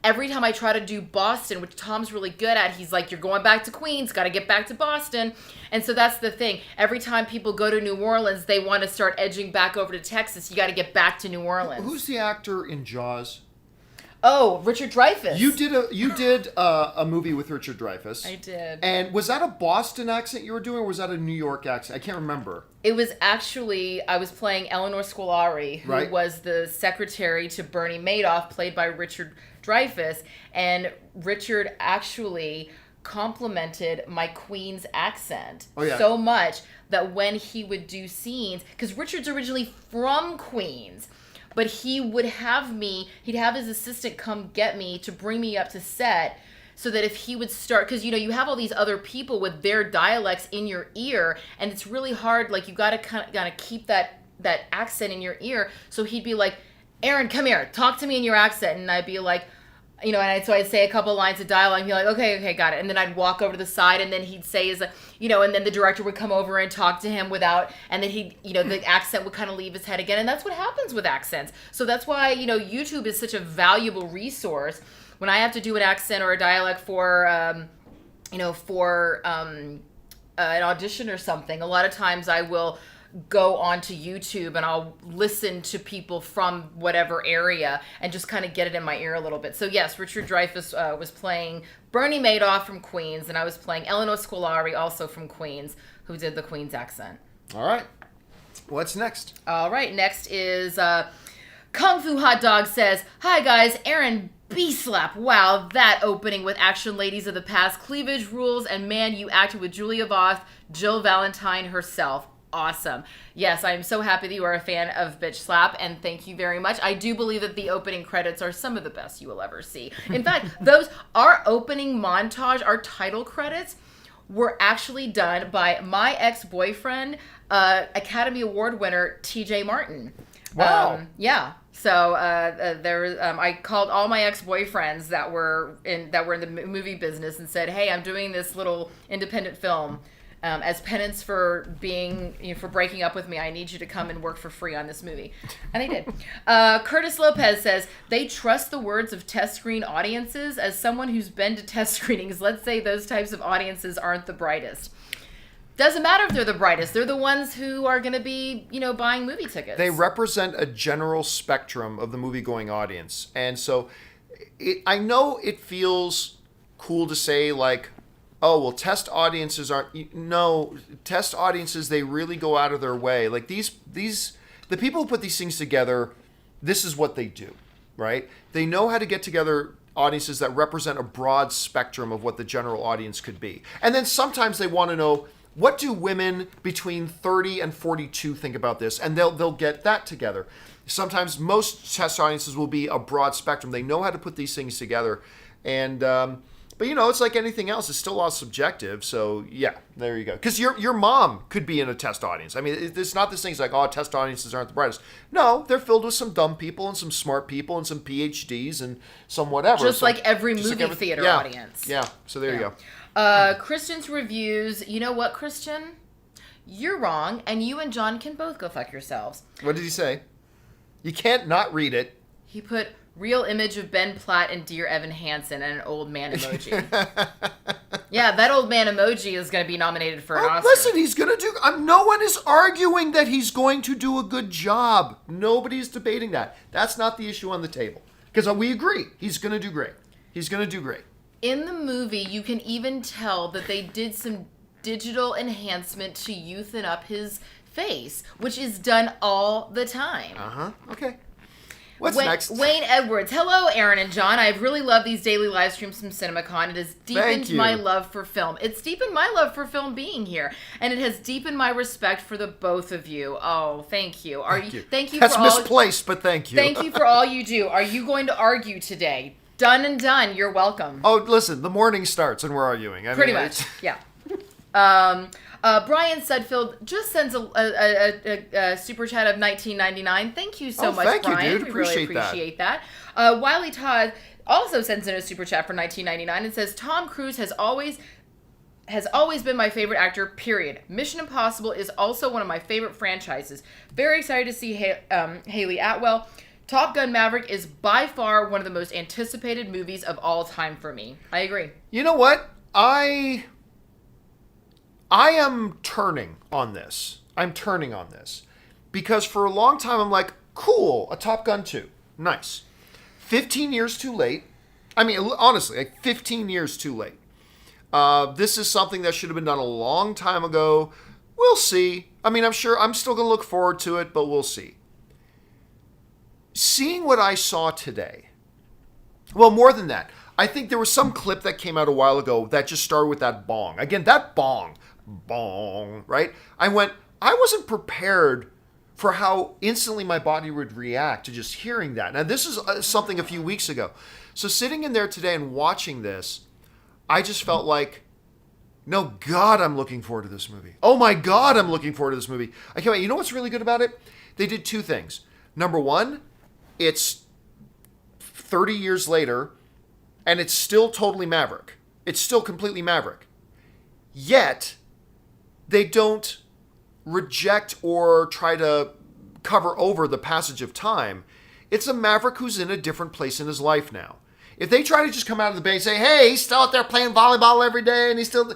Every time I try to do Boston, which Tom's really good at, he's like, you're going back to Queens, got to get back to Boston. And so that's the thing. Every time people go to New Orleans, they want to start edging back over to Texas. You got to get back to New Orleans. Who's the actor in Jaws? Oh, Richard Dreyfuss. You did a movie with Richard Dreyfuss. I did. And was that a Boston accent you were doing, or was that a New York accent? I can't remember. It was actually, I was playing Eleanor Scolari, who was the secretary to Bernie Madoff, played by Richard Dreyfuss, and Richard actually complimented my Queens accent so much that when he would do scenes, because Richard's originally from Queens, but he'd have his assistant come get me to bring me up to set, so that if he would start, because you have all these other people with their dialects in your ear, and it's really hard, like you gotta kind of keep that accent in your ear. So he'd be like, Erin, come here, talk to me in your accent, and I'd be like, so I'd say a couple lines of dialogue and be like, okay, got it. And then I'd walk over to the side, and then he'd say and then the director would come over and talk to him and then the accent would kind of leave his head again. And that's what happens with accents. So that's why, YouTube is such a valuable resource. When I have to do an accent or a dialect for an audition or something, a lot of times I will go onto YouTube and I'll listen to people from whatever area and just kind of get it in my ear a little bit. So yes, Richard Dreyfuss was playing Bernie Madoff from Queens, and I was playing Eleanor Scolari, also from Queens, who did the Queens accent. All right. What's next? All right. Next is Kung Fu Hot Dog says, hi guys, Erin B-slap. Wow, that opening with Action Ladies of the Past, cleavage rules, and man, you acted with Julia Voth, Jill Valentine herself. Awesome. Yes, I'm so happy that you are a fan of Bitch Slap, and thank you very much. I do believe that the opening credits are some of the best you will ever see. In fact, our opening montage, our title credits, were actually done by my ex-boyfriend, Academy Award winner T.J. Martin. Wow. Yeah. So I called all my ex-boyfriends that were in the movie business and said, "Hey, I'm doing this little independent film. As penance for for breaking up with me, I need you to come and work for free on this movie." And they did. Curtis Lopez says, they trust the words of test screen audiences. As someone who's been to test screenings, let's say those types of audiences aren't the brightest. Doesn't matter if they're the brightest. They're the ones who are going to be, buying movie tickets. They represent a general spectrum of the movie-going audience. And so I know it feels cool to say, like, oh, well, test audiences aren't... No, test audiences, they really go out of their way. Like, the people who put these things together, this is what they do, right? They know how to get together audiences that represent a broad spectrum of what the general audience could be. And then sometimes they want to know, what do women between 30 and 42 think about this? And they'll get that together. Sometimes most test audiences will be a broad spectrum. They know how to put these things together. And... but, it's like anything else. It's still all subjective. So, yeah, there you go. Because your mom could be in a test audience. I mean, it's not this thing's like, oh, test audiences aren't the brightest. No, they're filled with some dumb people and some smart people and some PhDs and some whatever. Just like every movie theater audience. Yeah, so there you go. Christian's reviews. You know what, Christian? You're wrong, and you and John can both go fuck yourselves. What did he say? You can't not read it. He put... real image of Ben Platt and Dear Evan Hansen and an old man emoji. Yeah, that old man emoji is going to be nominated for an Oscar. Listen, he's going to do... no one is arguing that he's going to do a good job. Nobody's debating that. That's not the issue on the table. Because we agree. He's going to do great. He's going to do great. In the movie, you can even tell that they did some digital enhancement to youthen up his face, which is done all the time. Uh-huh. Okay. What's next? Wayne Edwards. Hello, Erin and John. I've really loved these daily live streams from CinemaCon. It has deepened my love for film. It's deepened my love for film being here, and it has deepened my respect for the both of you. Oh, thank you. Thank you. That's misplaced, but thank you. Thank you for all you do. Are you going to argue today? Done and done. You're welcome. Oh, listen, the morning starts and we're arguing. Pretty much, yeah. Brian Sudfield just sends a super chat of $19.99. Thank you so much, thank Brian. You, dude. We really appreciate that. Wiley Todd also sends in a super chat for $19.99 and says, Tom Cruise has always been my favorite actor, period. Mission Impossible is also one of my favorite franchises. Very excited to see Haley Atwell. Top Gun Maverick is by far one of the most anticipated movies of all time for me. I agree. You know what? I am turning on this. Because for a long time I'm like, cool, a Top Gun 2. Nice. 15 years too late. I mean, honestly, like 15 years too late. This is something that should have been done a long time ago. We'll see. I mean, I'm sure I'm still going to look forward to it, but we'll see. Seeing what I saw today, well, more than that, I think there was some clip that came out a while ago that just started with that bong. Again, that bong, right? I wasn't prepared for how instantly my body would react to just hearing that. Now, this is something a few weeks ago. So sitting in there today and watching this, I just felt like, no, God, I'm looking forward to this movie. Oh my God, I'm looking forward to this movie. I can't wait. You know what's really good about it? They did two things. Number one, it's 30 years later, and it's still totally Maverick. It's still completely Maverick. Yet, they don't reject or try to cover over the passage of time. It's a Maverick who's in a different place in his life now. If they try to just come out of the bay and say, hey, he's still out there playing volleyball every day, and he's still...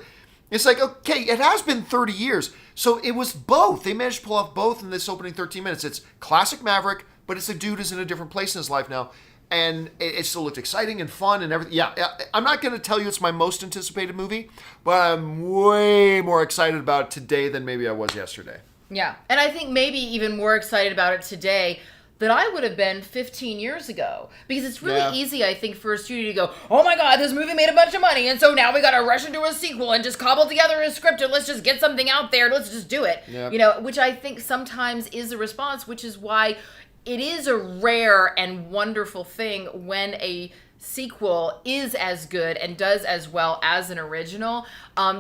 It's like, okay, it has been 30 years. So it was both. They managed to pull off both in this opening 13 minutes. It's classic Maverick, but it's a dude who's in a different place in his life now. And it still looked exciting and fun and everything. Yeah, I'm not going to tell you it's my most anticipated movie, but I'm way more excited about it today than maybe I was yesterday. Yeah, and I think maybe even more excited about it today that I would have been 15 years ago. Because it's really Yeah. easy, I think, for a studio to go, oh my God, this movie made a bunch of money, and so now we gotta rush into a sequel and just cobble together a script and let's just get something out there, let's just do it. Yep. You know, which I think sometimes is a response, which is why it is a rare and wonderful thing when a sequel is as good and does as well as an original.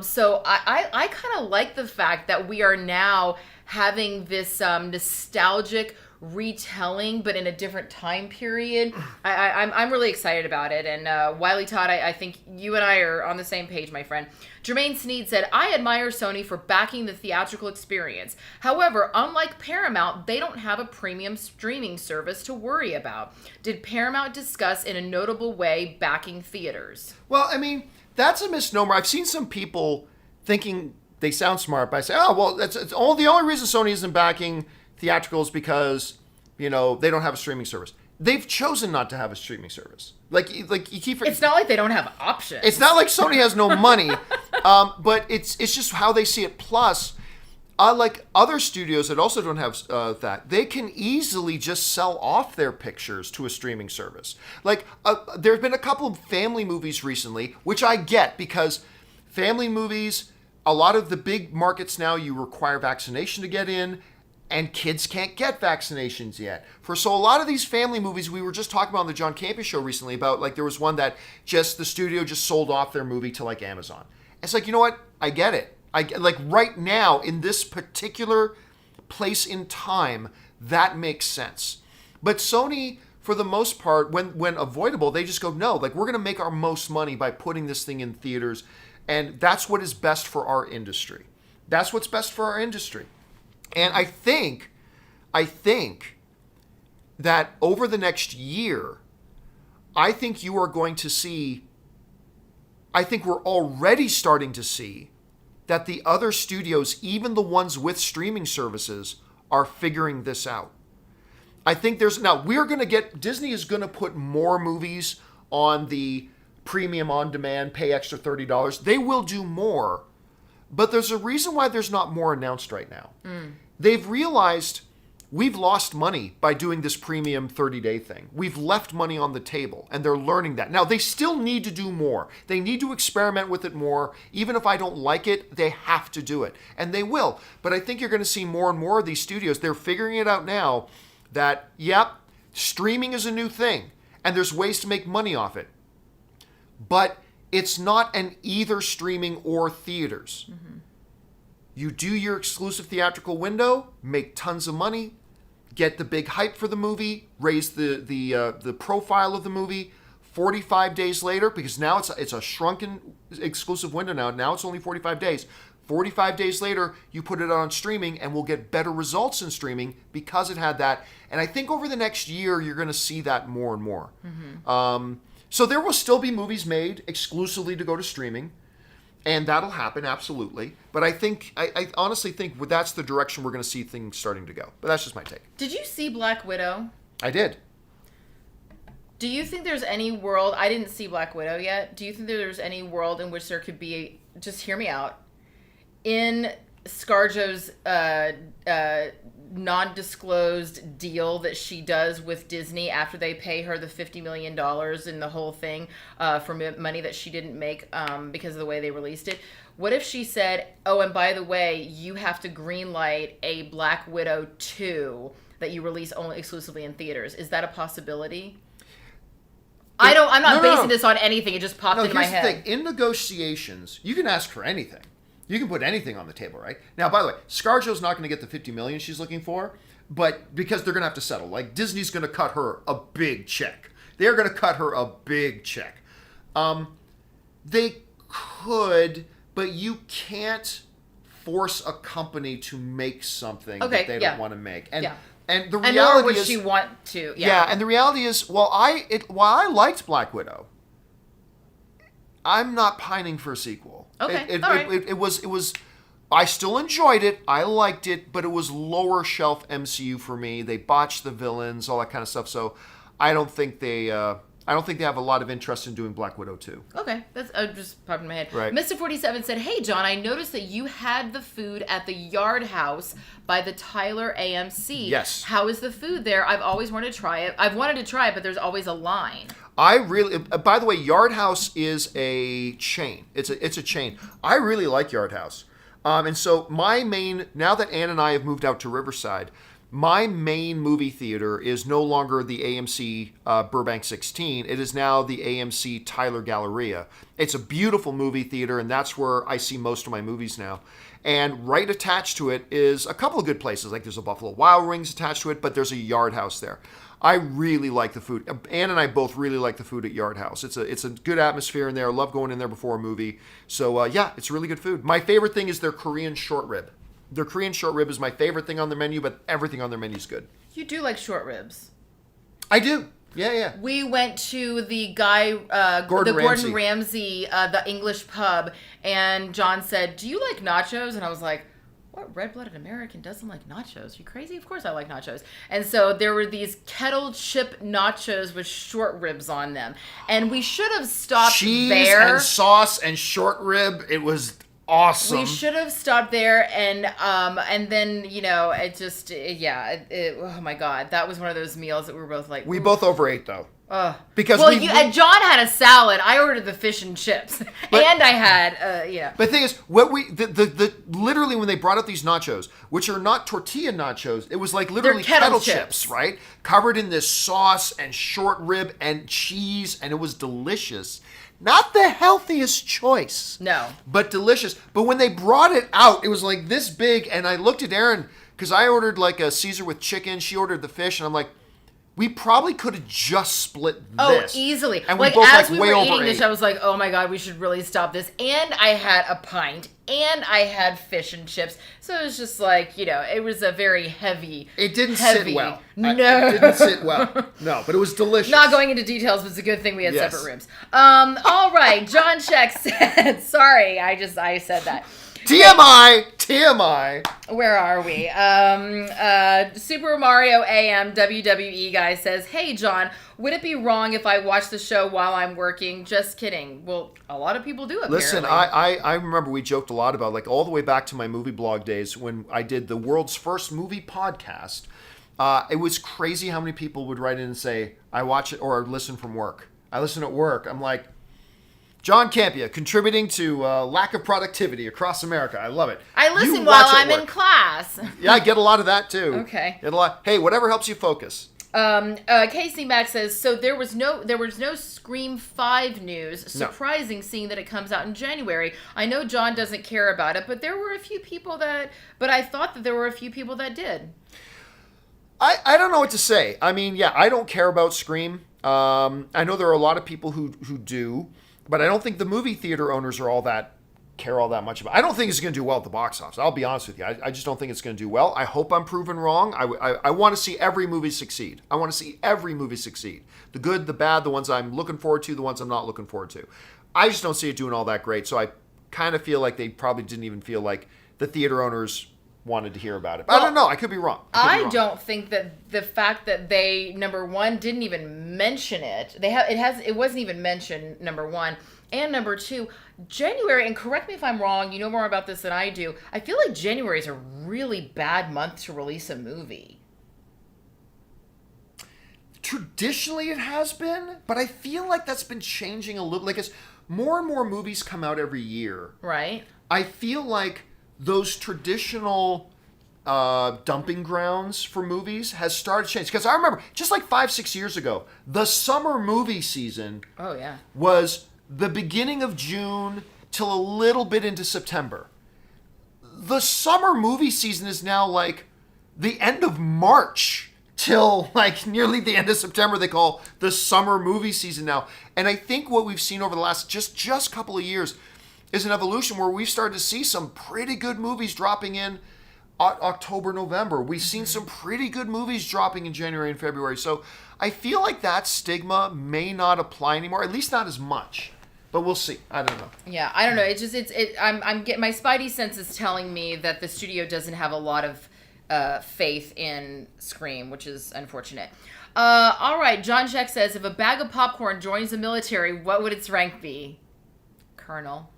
So I kind of like the fact that we are now having this nostalgic retelling, but in a different time period. I'm really excited about it. And Wiley Todd, I think you and I are on the same page, my friend. Jermaine Sneed said, I admire Sony for backing the theatrical experience. However, unlike Paramount, they don't have a premium streaming service to worry about. Did Paramount discuss in a notable way backing theaters? Well, I mean, that's a misnomer. I've seen some people thinking they sound smart by saying, oh, well, the only reason Sony isn't backing theatricals because, you know, they don't have a streaming service. They've chosen not to have a streaming service. Like you keep. It's not like they don't have options. It's not like Sony has no money, but it's just how they see it. Plus, like other studios that also don't have that, they can easily just sell off their pictures to a streaming service. Like there's been a couple of family movies recently, which I get because family movies, a lot of the big markets now, you require vaccination to get in. And kids can't get vaccinations yet. So a lot of these family movies, we were just talking about on the John Campea Show recently about, like, there was one that just the studio just sold off their movie to like Amazon. It's like, you know what? I get it. Like right now in this particular place in time, that makes sense. But Sony, for the most part, when avoidable, they just go, no, like we're going to make our most money by putting this thing in theaters. And that's what is best for our industry. That's what's best for our industry. And I think that over the next year, I think you are going to see, I think we're already starting to see that the other studios, even the ones with streaming services, are figuring this out. I think Disney is going to put more movies on the premium on demand, pay extra $30. They will do more. But there's a reason why there's not more announced right now. They've realized we've lost money by doing this premium 30-day thing. We've left money on the table, and they're learning that. Now, they still need to do more. They need to experiment with it more. Even if I don't like it, they have to do it. And they will. But I think you're going to see more and more of these studios. They're figuring it out now that, yep, streaming is a new thing, and there's ways to make money off it. But it's not an either streaming or theaters. Mm-hmm. You do your exclusive theatrical window, make tons of money, get the big hype for the movie, raise the profile of the movie. 45 days later, because now it's a shrunken exclusive window now. Now it's only 45 days. 45 days later, you put it on streaming, and we'll get better results in streaming because it had that. And I think over the next year, you're going to see that more and more. Mm-hmm. So there will still be movies made exclusively to go to streaming, and that'll happen, absolutely. But I honestly think that's the direction we're going to see things starting to go. But that's just my take. Did you see Black Widow? I did. Do you think there's any world, I didn't see Black Widow yet, do you think there's any world in which there could be, just hear me out, in ScarJo's non-disclosed deal that she does with Disney after they pay her the $50 million in the whole thing for money that she didn't make because of the way they released it. What if she said, oh, and by the way, you have to greenlight a Black Widow 2 that you release only exclusively in theaters? Is that a possibility? I'm not basing this on anything. It just popped into my head. Here's the thing. In negotiations, you can ask for anything. You can put anything on the table, right? Now, by the way, ScarJo's not going to get the $50 million she's looking for, but because they're going to have to settle. Like, Disney's going to cut her a big check. They're going to cut her a big check. They could, but you can't force a company to make something that they don't want to make. And the reality nor would is, she want to. Yeah, and the reality is, while I liked Black Widow, I'm not pining for a sequel. Okay, It was. I still enjoyed it. I liked it, but it was lower shelf MCU for me. They botched the villains, all that kind of stuff. So I don't think they I don't think they have a lot of interest in doing Black Widow 2. Okay, that's just popped in my head. Right. Mr. 47 said, "Hey John, I noticed that you had the food at the Yard House by the Tyler AMC. Yes. How is the food there? I've always wanted to try it. I've wanted to try it, but there's always a line." I really, by the way, Yard House is a chain. It's a chain. I really like Yard House. And so now that Ann and I have moved out to Riverside, my main movie theater is no longer the AMC Burbank 16. It is now the AMC Tyler Galleria. It's a beautiful movie theater, and that's where I see most of my movies now. And right attached to it is a couple of good places. Like there's a Buffalo Wild Wings attached to it, but there's a Yard House there. I really like the food. Ann and I both really like the food at Yard House. It's a good atmosphere in there. I love going in there before a movie. So yeah, it's really good food. My favorite thing is their Korean short rib. Their Korean short rib is my favorite thing on their menu, but everything on their menu is good. You do like short ribs. I do. Yeah. We went to the guy, Gordon Ramsay, the English pub, and John said, "Do you like nachos?" And I was like, "What red-blooded American doesn't like nachos? You crazy? Of course I like nachos." And so there were these kettle chip nachos with short ribs on them, and we should have stopped there. Cheese and sauce and short rib. It was awesome. We should have stopped there, and then it just oh my god, that was one of those meals that we were both like. We both overate though. Because and John had a salad. I ordered the fish and chips, and I had But the thing is, literally when they brought out these nachos, which are not tortilla nachos, it was like literally kettle chips, right? Covered in this sauce and short rib and cheese, and it was delicious. Not the healthiest choice. No. But delicious. But when they brought it out, it was like this big, and I looked at Erin, because I ordered like a Caesar with chicken, she ordered the fish, and I'm like, we probably could have just split this. Oh, easily. And we both as we way were over eating this, I was like, oh my god, we should really stop this. And I had a pint, and I had fish and chips. So it was just like, it was a very heavy. It didn't sit well. No. It didn't sit well. No, but it was delicious. Not going into details, but it's a good thing we had separate rooms. All right, John Check said, sorry, I said that. TMI. Where are we? Super Mario AM WWE guy says, "Hey John, would it be wrong if I watch the show while I'm working?" Just kidding. Well, a lot of people do apparently. Listen, I remember we joked a lot about, like, all the way back to my movie blog days when I did the world's first movie podcast. It was crazy how many people would write in and say, I watch it or listen from work. I listen at work. I'm like, John Campea, contributing to lack of productivity across America. I love it. I listen while I'm in class. Yeah, I get a lot of that too. Okay. Get a lot. Hey, whatever helps you focus. Casey Max says, so there was no Scream 5 news. Surprising, seeing that it comes out in January. I know John doesn't care about it, but there were a few people but I thought that there were a few people that did. I don't know what to say. I mean, yeah, I don't care about Scream. I know there are a lot of people who do. But I don't think the movie theater owners care all that much about it. I don't think it's going to do well at the box office. I'll be honest with you. I just don't think it's going to do well. I hope I'm proven wrong. I want to see every movie succeed. I want to see every movie succeed. The good, the bad, the ones I'm looking forward to, the ones I'm not looking forward to. I just don't see it doing all that great. So I kind of feel like they probably didn't even feel like the theater owners wanted to hear about it. But I don't know. I could be wrong. I don't think that the fact that they, number one, didn't even mention it. It wasn't even mentioned, number one. And number two, January, and correct me if I'm wrong, you know more about this than I do. I feel like January is a really bad month to release a movie. Traditionally it has been, but I feel like that's been changing a little. Like, as more and more movies come out every year. Right. I feel like those traditional dumping grounds for movies has started to change. Because I remember, just like 5-6 years ago, the summer movie season was the beginning of June till a little bit into September. The summer movie season is now like the end of March till like nearly the end of September. They call the summer movie season now. And I think what we've seen over the last just couple of years is an evolution where we've started to see some pretty good movies dropping in October, November. We've seen some pretty good movies dropping in January and February. So I feel like that stigma may not apply anymore, at least not as much. But we'll see. I don't know. Yeah, I don't know. I'm getting, my spidey sense is telling me that the studio doesn't have a lot of faith in Scream, which is unfortunate. All right, John Check says, if a bag of popcorn joins the military, what would its rank be? Colonel.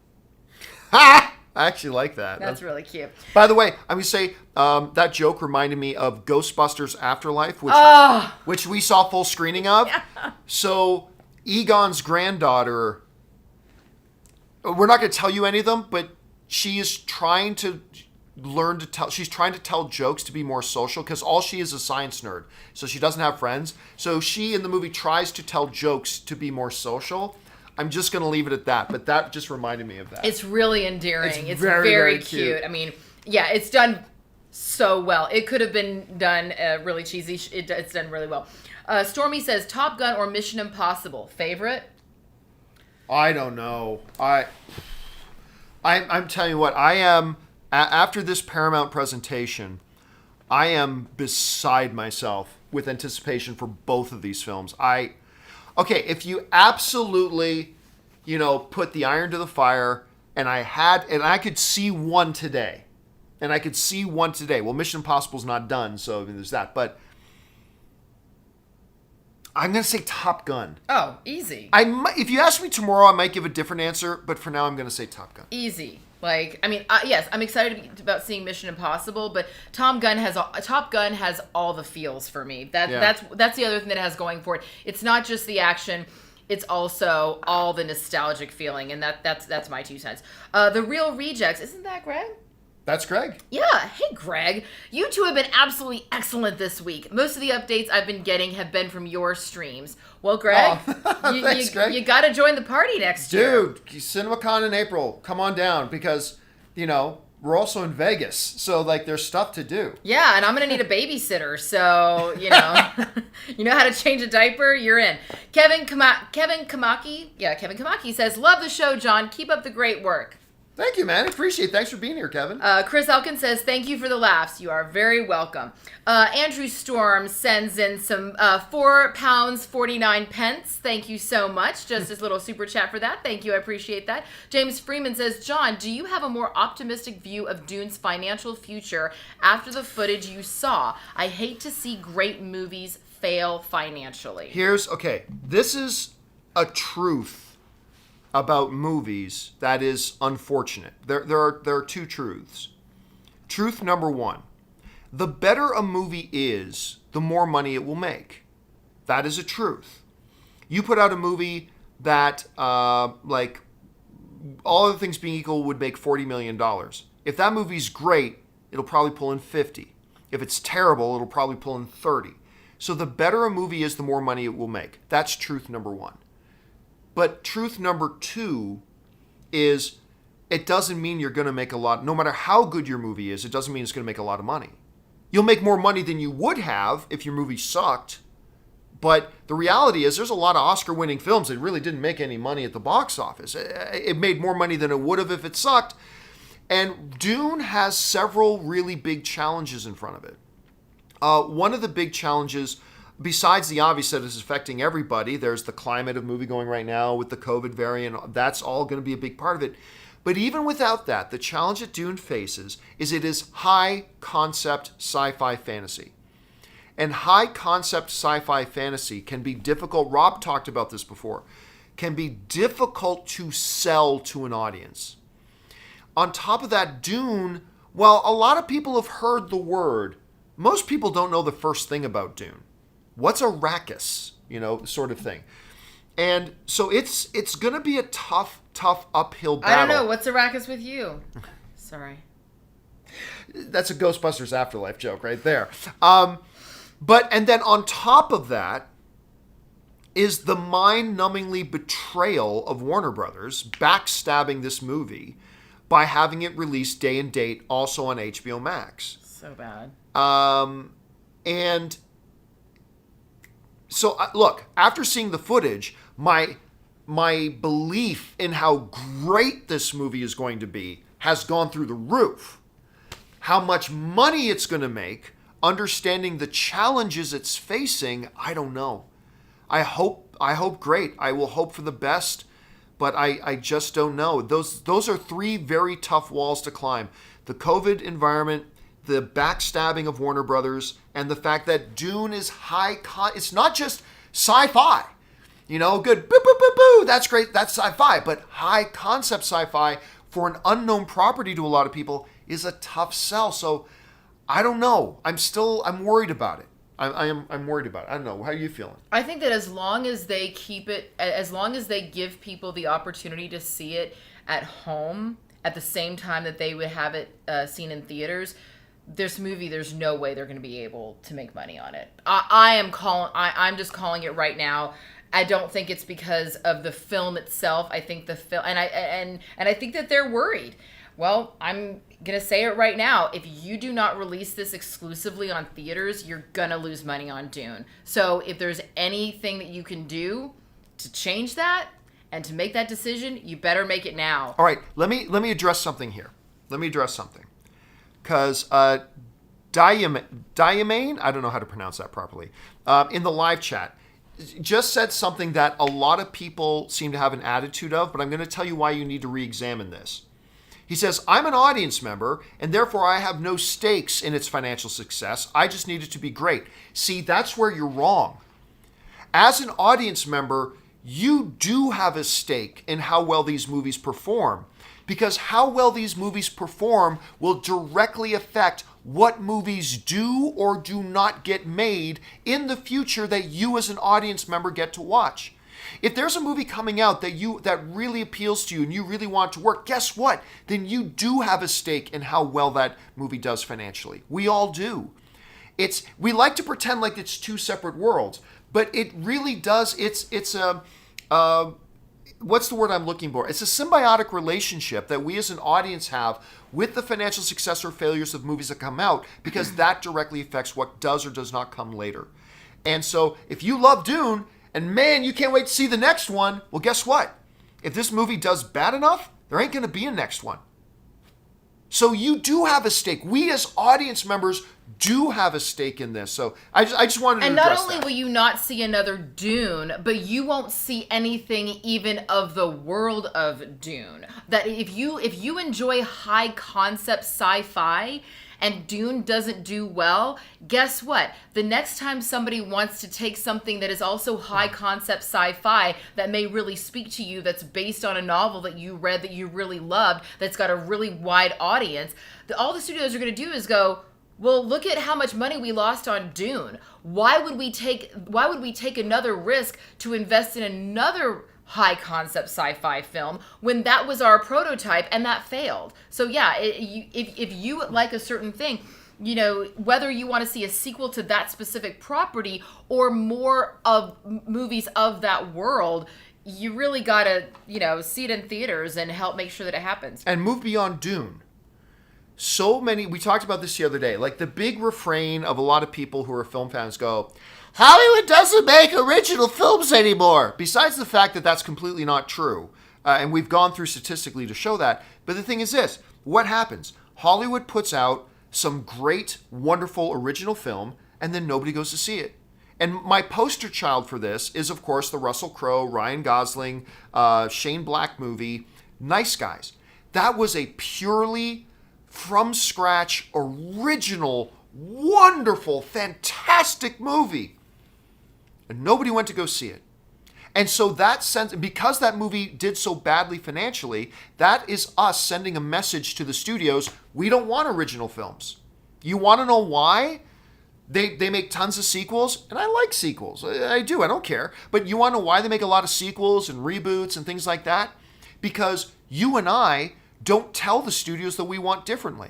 Ha! I actually like that. That's really cute. By the way, I'm going to say that joke reminded me of Ghostbusters Afterlife, which we saw full screening of. Yeah. So Egon's granddaughter, we're not going to tell you any of them, but she is trying to she's trying to tell jokes to be more social, because all she is a science nerd, so she doesn't have friends. So she in the movie tries to tell jokes to be more social. I'm just going to leave it at that, but that just reminded me of that. It's really endearing. It's very cute. I mean, yeah, it's done so well. It could have been done really cheesy. It's done really well. Stormy says, Top Gun or Mission Impossible? Favorite? I don't know. I'm telling you what, I am... After this Paramount presentation, I am beside myself with anticipation for both of these films. Okay, if you absolutely, put the iron to the fire, and I could see one today, Well, Mission Impossible's not done, so there's that. But I'm going to say Top Gun. Oh, easy. If you ask me tomorrow, I might give a different answer, but for now, I'm going to say Top Gun. Easy. Yes, I'm excited about seeing Mission Impossible, but Top Gun has all the feels for me. That's the other thing that it has going for it. It's not just the action; it's also all the nostalgic feeling, and that's my 2 cents. The Real Rejects, isn't that Greg? That's Greg. Yeah. Hey, Greg. You two have been absolutely excellent this week. Most of the updates I've been getting have been from your streams. Well, Greg, thanks, Greg. You got to join the party next year. Dude, CinemaCon in April. Come on down, because, we're also in Vegas. So, there's stuff to do. Yeah, and I'm going to need a babysitter. So, you know how to change a diaper? You're in. Kevin Kamaki says, love the show, John. Keep up the great work. Thank you, man. I appreciate it. Thanks for being here, Kevin. Chris Elkin says, thank you for the laughs. You are very welcome. Andrew Storm sends in some £4.49. Thank you so much. Just this little super chat for that. Thank you. I appreciate that. James Freeman says, John, do you have a more optimistic view of Dune's financial future after the footage you saw? I hate to see great movies fail financially. This is a truth about movies that is unfortunate. There are 2 truths. Truth number 1, the better a movie is, the more money it will make. That is a truth. You put out a movie that, all other things being equal, would make $40 million. If that movie's great, it'll probably pull in 50. If it's terrible, it'll probably pull in 30. So the better a movie is, the more money it will make. That's truth number 1. But truth number 2 is, it doesn't mean you're going to make a lot. No matter how good your movie is, it doesn't mean it's going to make a lot of money. You'll make more money than you would have if your movie sucked. But the reality is, there's a lot of Oscar-winning films that really didn't make any money at the box office. It made more money than it would have if it sucked. And Dune has several really big challenges in front of it. One of the big challenges, besides the obvious that is affecting everybody, there's the climate of moviegoing right now with the COVID variant. That's all going to be a big part of it. But even without that, the challenge that Dune faces is it is high-concept sci-fi fantasy. And high-concept sci-fi fantasy can be difficult. Rob talked about this before. Can be difficult to sell to an audience. On top of that, Dune, well, a lot of people have heard the word. Most people don't know the first thing about Dune. What's Arrakis? Sort of thing. And so it's going to be a tough uphill battle. I don't know. What's Arrakis with you? Sorry. That's a Ghostbusters Afterlife joke right there. And then on top of that is the mind-numbingly betrayal of Warner Brothers backstabbing this movie by having it released day and date also on HBO Max. So bad. And so, look, after seeing the footage, my belief in how great this movie is going to be has gone through the roof. How much money it's going to make, understanding the challenges it's facing, I don't know. I hope great. I will hope for the best, but I just don't know. Those are 3 very tough walls to climb. The COVID environment, the backstabbing of Warner Brothers, and the fact that Dune is it's not just sci-fi. You know, good, boo, boo, boo, boo, that's great, that's sci-fi. But high concept sci-fi for an unknown property to a lot of people is a tough sell. So I don't know. I'm worried about it. I'm worried about it. I don't know. How are you feeling? I think that as long as they keep it, as long as they give people the opportunity to see it at home at the same time that they would have it seen in theaters, this movie, there's no way they're going to be able to make money on it. I'm just calling it right now. I don't think it's because of the film itself. I think the film, and I think that they're worried. Well, I'm going to say it right now. If you do not release this exclusively on theaters, you're going to lose money on Dune. So if there's anything that you can do to change that and to make that decision, you better make it now. All right, let me address something here. Because Diamane, I don't know how to pronounce that properly, in the live chat, just said something that a lot of people seem to have an attitude of, but I'm going to tell you why you need to re-examine this. He says, I'm an audience member, and therefore I have no stakes in its financial success. I just need it to be great. See, that's where you're wrong. As an audience member, you do have a stake in how well these movies perform, because how well these movies perform will directly affect what movies do or do not get made in the future that you as an audience member get to watch. If there's a movie coming out that really appeals to you and you really want it to work, guess what? Then you do have a stake in how well that movie does financially. We all do. We like to pretend like it's two separate worlds, but it really does. It's a what's the word I'm looking for? It's a symbiotic relationship that we as an audience have with the financial success or failures of movies that come out, because that directly affects what does or does not come later. And so if you love Dune, and man, you can't wait to see the next one, well, guess what? If this movie does bad enough, there ain't going to be a next one. So you do have a stake. We as audience members do have a stake in this. So I just wanted to address that. And not only will you not see another Dune, but you won't see anything even of the world of Dune. That if you enjoy high concept sci-fi and Dune doesn't do well, guess what? The next time somebody wants to take something that is also high concept sci-fi that may really speak to you, that's based on a novel that you read that you really loved, that's got a really wide audience, all the studios are going to do is go, well, look at how much money we lost on Dune. Why would we take another risk to invest in another high concept sci-fi film when that was our prototype and that failed? So yeah, if you like a certain thing, you know, whether you want to see a sequel to that specific property or more of movies of that world, you really gotta, see it in theaters and help make sure that it happens. And move beyond Dune. We talked about this the other day, like the big refrain of a lot of people who are film fans go, Hollywood doesn't make original films anymore. Besides the fact that that's completely not true. And we've gone through statistically to show that. But the thing is this, what happens? Hollywood puts out some great, wonderful original film, and then nobody goes to see it. And my poster child for this is, of course, the Russell Crowe, Ryan Gosling, Shane Black movie, Nice Guys. That was a purely from scratch, original, wonderful, fantastic movie. And nobody went to go see it. And so that sense, because that movie did so badly financially, that is us sending a message to the studios, we don't want original films. You want to know why? They make tons of sequels, and I like sequels. I do, I don't care. But you want to know why they make a lot of sequels and reboots and things like that? Because you and I don't tell the studios that we want differently.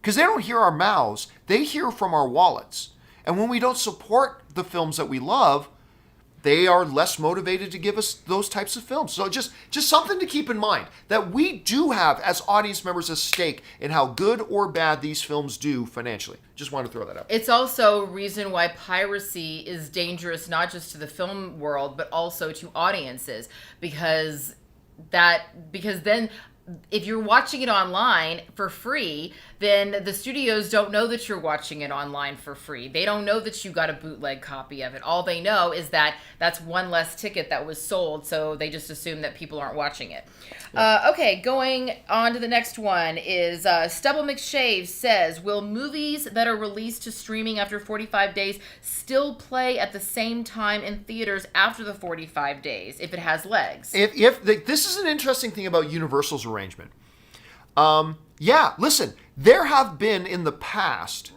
Because they don't hear our mouths, they hear from our wallets. And when we don't support the films that we love, they are less motivated to give us those types of films. So just something to keep in mind, that we do have, as audience members, a stake in how good or bad these films do financially. Just wanted to throw that out. It's also a reason why piracy is dangerous, not just to the film world, but also to audiences. Because then if you're watching it online for free, then the studios don't know that you're watching it online for free. They don't know that you got a bootleg copy of it. All they know is that that's one less ticket that was sold, so they just assume that people aren't watching it. Okay, going on to the next one is Stubble McShave says, will movies that are released to streaming after 45 days still play at the same time in theaters after the 45 days if it has legs? This is an interesting thing about Universal's arrangement. Yeah, listen, there have been in the past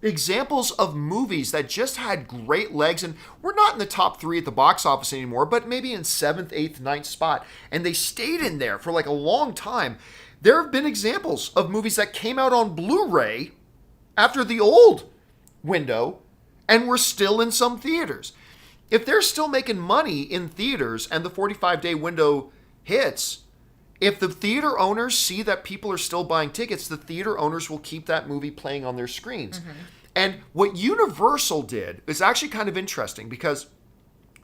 examples of movies that just had great legs, and we're not in the top 3 at the box office anymore, but maybe in 7th, 8th, 9th spot, and they stayed in there for like a long time. There have been examples of movies that came out on Blu-ray after the old window and were still in some theaters. If they're still making money in theaters and the 45-day window hits, if the theater owners see that people are still buying tickets, the theater owners will keep that movie playing on their screens. Mm-hmm. And what Universal did is actually kind of interesting because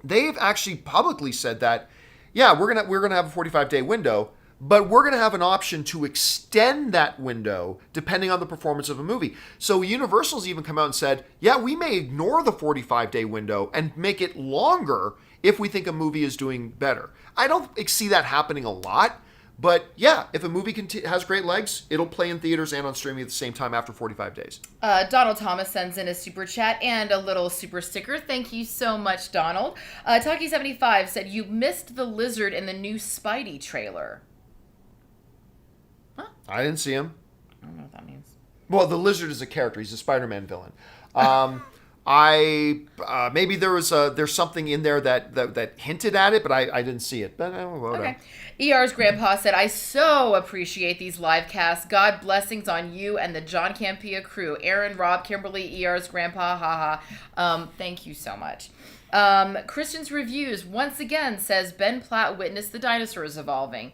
they've actually publicly said that, yeah, we're gonna have a 45-day window, but we're gonna have an option to extend that window depending on the performance of a movie. So Universal's even come out and said, yeah, we may ignore the 45-day window and make it longer if we think a movie is doing better. I don't see that happening a lot. But yeah, if a movie has great legs, it'll play in theaters and on streaming at the same time after 45 days. Donald Thomas sends in a super chat and a little super sticker. Thank you so much, Donald. Taki75 said, you missed the lizard in the new Spidey trailer. Huh? I didn't see him. I don't know what that means. Well, the lizard is a character. He's a Spider-Man villain. Maybe there's something in there that hinted at it, but I didn't see it. But whatever. Okay. ER's grandpa said, I so appreciate these live casts. God blessings on you and the John Campea crew. Erin, Rob, Kimberly, ER's grandpa, haha. Thank you so much. Christian's Reviews once again says, Ben Platt witnessed the dinosaurs evolving.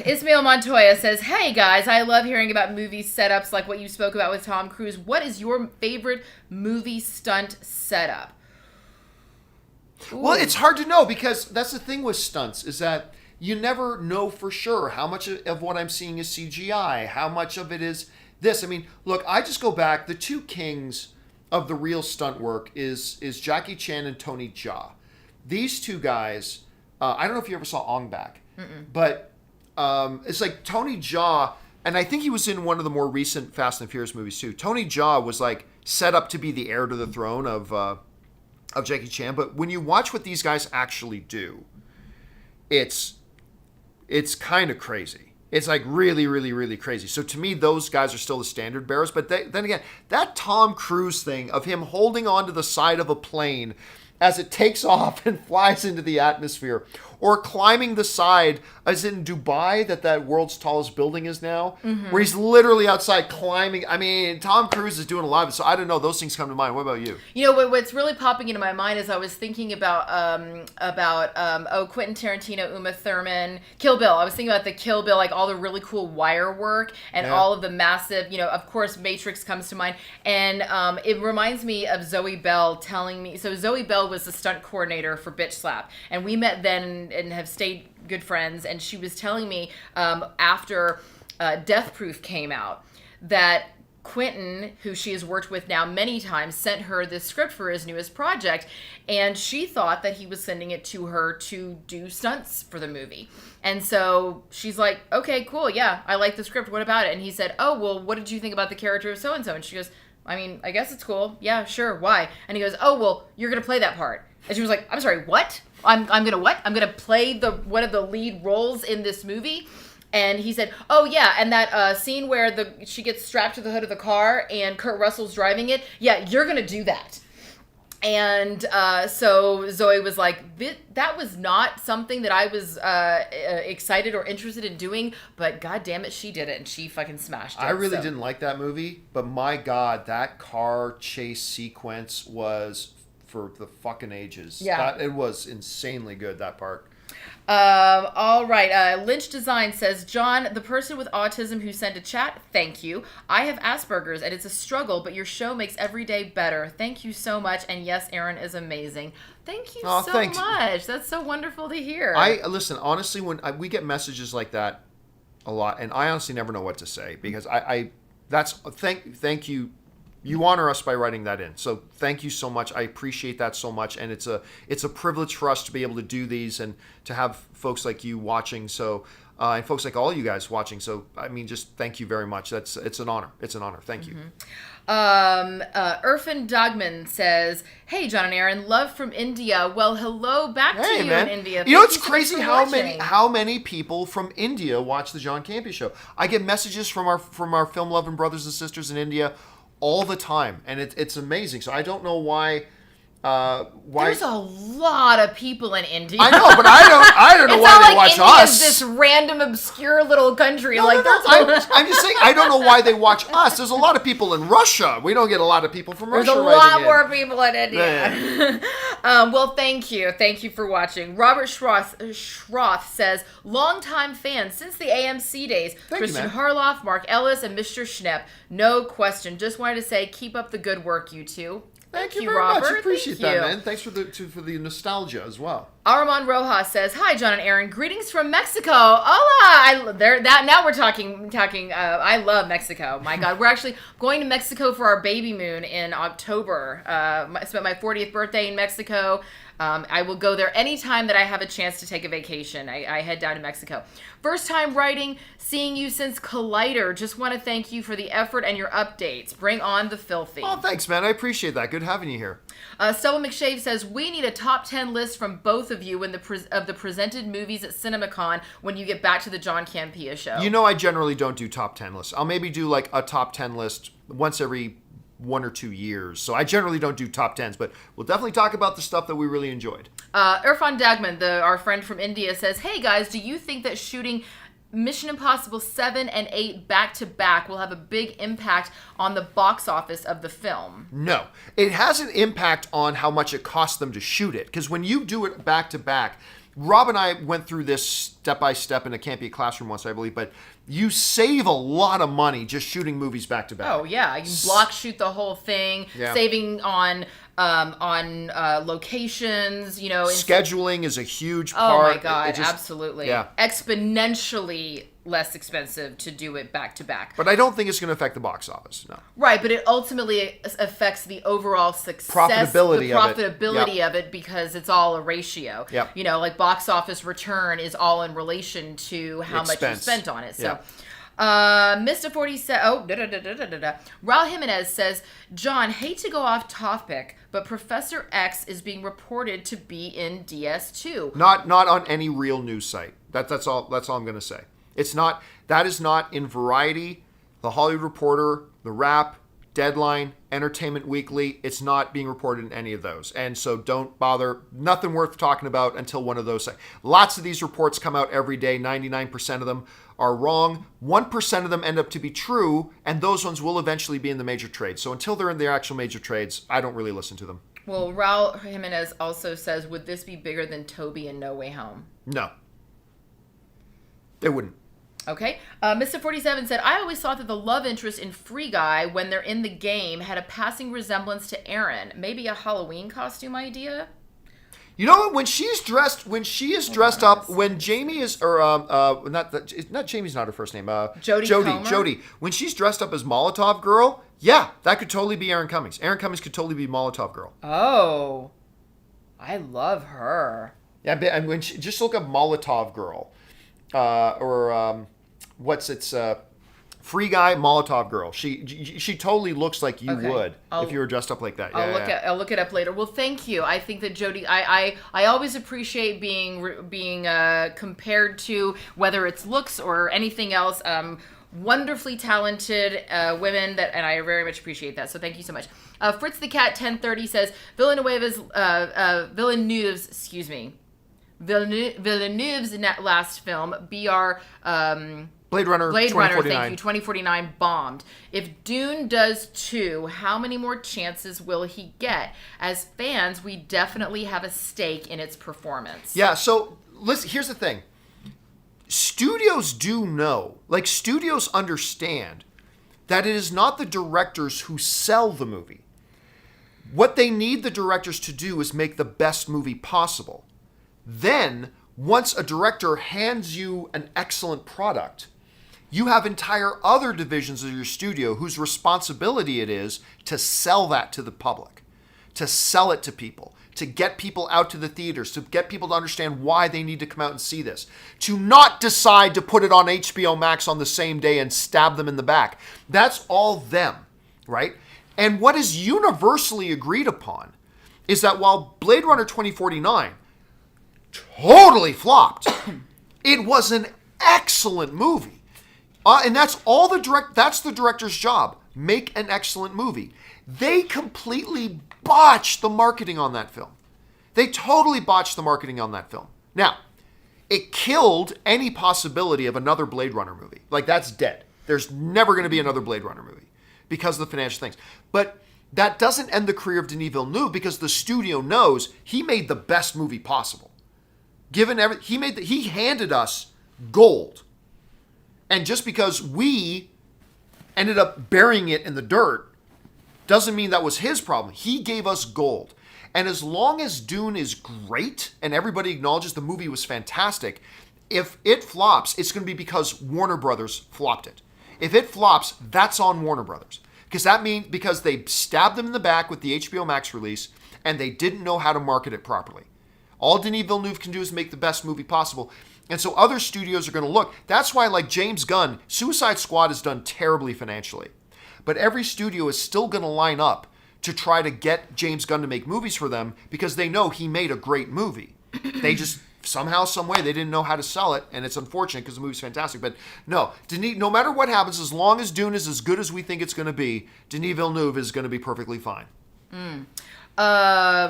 Ismail Montoya says, hey guys, I love hearing about movie setups like what you spoke about with Tom Cruise. What is your favorite movie stunt setup? Ooh. Well, it's hard to know because that's the thing with stunts is that you never know for sure how much of what I'm seeing is CGI, how much of it is this. I mean, look, I just go back. The two kings of the real stunt work is Jackie Chan and Tony Jaa. These two guys, I don't know if you ever saw Ong Bak, but it's like Tony Jaa, and I think he was in one of the more recent Fast and Furious movies too. Tony Jaa was like set up to be the heir to the throne of Jackie Chan, but when you watch what these guys actually do, it's kind of crazy. It's like really, really, really crazy. So to me, those guys are still the standard bearers. But then again, that Tom Cruise thing of him holding onto the side of a plane as it takes off and flies into the atmosphere, or climbing the side, as in Dubai, that world's tallest building is now, where he's literally outside climbing. I mean, Tom Cruise is doing a lot of it, so I don't know. Those things come to mind. What about you? You know, what's really popping into my mind is I was thinking about Quentin Tarantino, Uma Thurman, Kill Bill. I was thinking about the Kill Bill, like all the really cool wire work and all of the massive, you know, of course, Matrix comes to mind. And it reminds me of Zoe Bell telling me, so Zoe Bell was the stunt coordinator for Bitch Slap, and we met then and have stayed good friends, and she was telling me after Death Proof came out that Quentin, who she has worked with now many times, sent her this script for his newest project, and she thought that he was sending it to her to do stunts for the movie. And so she's like, okay, cool, yeah, I like the script, what about it? And he said, oh, well, what did you think about the character of so-and-so? And she goes, I mean, I guess it's cool. Yeah, sure, why? And he goes, oh, well, you're going to play that part. And she was like, I'm sorry, what? I'm going to what? I'm going to play one of the lead roles in this movie? And he said, oh, yeah, and that scene where she gets strapped to the hood of the car and Kurt Russell's driving it, yeah, you're going to do that. And so Zoe was like, that was not something that I was excited or interested in doing, but God damn it, she did it, and she fucking smashed it. I really didn't like that movie, but my God, that car chase sequence was for the fucking ages. Yeah. It was insanely good, that part. All right. Lynch Design says, John, the person with autism who sent a chat, thank you. I have Asperger's and it's a struggle, but your show makes every day better. Thank you so much. And yes, Erin is amazing. Thank you so much. That's so wonderful to hear. Listen, honestly, when we get messages like that a lot, and I honestly never know what to say because thank you. You honor us by writing that in. So thank you so much. I appreciate that so much. And it's a privilege for us to be able to do these and to have folks like you watching. So, and folks like all you guys watching. So, I mean, just thank you very much. It's an honor. It's an honor. Thank you. Irfan Dogman says, hey, John and Erin, love from India. Well, hello back to you in India. You know, it's crazy how many people from India watch the John Campea Show. I get messages from our film loving brothers and sisters in India all the time, and it's amazing. So I don't know why. There's a lot of people in India. I know, but I don't know why they watch India us. Is this random obscure little country? No. I'm just saying I don't know why they watch us. There's a lot of people in Russia. We don't get a lot of people from Russia. There's a lot more people in India. Yeah. Well, thank you for watching. Robert Schroth says, longtime fan since the AMC days. Christian Harloff, Mark Ellis, and Mr. Schnepp. No question. Just wanted to say, keep up the good work, you two. Thank you very Robert. much. Appreciate that, man. Thanks for the nostalgia as well. Armand Rojas says, hi, John and Erin. Greetings from Mexico. Hola. Now we're talking. I love Mexico. My God. We're actually going to Mexico for our baby moon in October. I spent my 40th birthday in Mexico. I will go there anytime that I have a chance to take a vacation. I head down to Mexico. First time writing, seeing you since Collider. Just want to thank you for the effort and your updates. Bring on the filthy. Oh, thanks, man. I appreciate that. Good having you here. Stubble McShave says, we need a top 10 list from both of you of the presented movies at CinemaCon when you get back to the John Campea Show. You know I generally don't do top 10 lists. I'll maybe do like a top 10 list once every 1 or 2 years. So I generally don't do top 10s, but we'll definitely talk about the stuff that we really enjoyed. Irfan Dagman, our friend from India, says, hey guys, do you think that shooting Mission Impossible 7 and 8 back-to-back will have a big impact on the box office of the film? No. It has an impact on how much it costs them to shoot it. Because when you do it back-to-back, Rob and I went through this step-by-step in a Campea classroom once, I believe, but you save a lot of money just shooting movies back-to-back. Oh, yeah. You block shoot the whole thing, saving on locations, you know. Scheduling is a huge part. Oh, my God, absolutely. Yeah. Exponentially less expensive to do it back-to-back. But I don't think it's going to affect the box office, no. Right, but it ultimately affects the overall success. Profitability of it because it's all a ratio. Yep. You know, like box office return is all in relation to how much you spent on it. So, Mr. 47, Raul Jimenez says, John, hate to go off topic, but Professor X is being reported to be in DS2. Not on any real news site. That's all I'm going to say. That is not in Variety, The Hollywood Reporter, The Wrap, Deadline, Entertainment Weekly. It's not being reported in any of those. And so don't bother. Nothing worth talking about until one of those. Lots of these reports come out every day. 99% of them are wrong. 1% of them end up to be true, and those ones will eventually be in the major trades. So until they're in the actual major trades, I don't really listen to them. Well, Raul Jimenez also says, would this be bigger than Toby in No Way Home? No. It wouldn't. Okay. Mr. 47 said, I always thought that the love interest in Free Guy, when they're in the game, had a passing resemblance to Erin. Maybe a Halloween costume idea? You know what? When she is dressed up, when Jamie is, not Jamie's not her first name. Jody. When she's dressed up as Molotov Girl, yeah, that could totally be Erin Cummings. Erin Cummings could totally be Molotov Girl. Oh, I love her. Yeah, and when just look up Molotov Girl, Free Guy, Molotov Girl. She totally looks like you would if you were dressed up like that. I'll look it up later. Well, thank you. I think that Jody, I always appreciate being compared to, whether it's looks or anything else. Wonderfully talented women and I very much appreciate that. So thank you so much. Fritz the Cat 1030 says Villeneuve's last film, Blade Runner, thank you, 2049 bombed. If Dune does too, how many more chances will he get? As fans, we definitely have a stake in its performance. Yeah, so listen, here's the thing. Studios do know, like studios understand that it is not the directors who sell the movie. What they need the directors to do is make the best movie possible. Then, once a director hands you an excellent product, you have entire other divisions of your studio whose responsibility it is to sell that to the public, to sell it to people, to get people out to the theaters, to get people to understand why they need to come out and see this, to not decide to put it on HBO Max on the same day and stab them in the back. That's all them, right? And what is universally agreed upon is that while Blade Runner 2049 totally flopped, it was an excellent movie. And that's that's the director's job. Make an excellent movie. They completely botched the marketing on that film. They totally botched the marketing on that film. Now, it killed any possibility of another Blade Runner movie. Like, that's dead. There's never going to be another Blade Runner movie because of the financial things. But that doesn't end the career of Denis Villeneuve because the studio knows he made the best movie possible. He handed us gold. And just because we ended up burying it in the dirt doesn't mean that was his problem. He gave us gold. And as long as Dune is great and everybody acknowledges the movie was fantastic, if it flops, it's going to be because Warner Brothers flopped it. If it flops, that's on Warner Brothers. Because they stabbed them in the back with the HBO Max release and they didn't know how to market it properly. All Denis Villeneuve can do is make the best movie possible. And so other studios are going to look. That's why, like James Gunn, Suicide Squad has done terribly financially. But every studio is still going to line up to try to get James Gunn to make movies for them because they know he made a great movie. They just, somehow, some way, they didn't know how to sell it, and it's unfortunate because the movie's fantastic. But no, no matter what happens, as long as Dune is as good as we think it's going to be, Denis Villeneuve is going to be perfectly fine.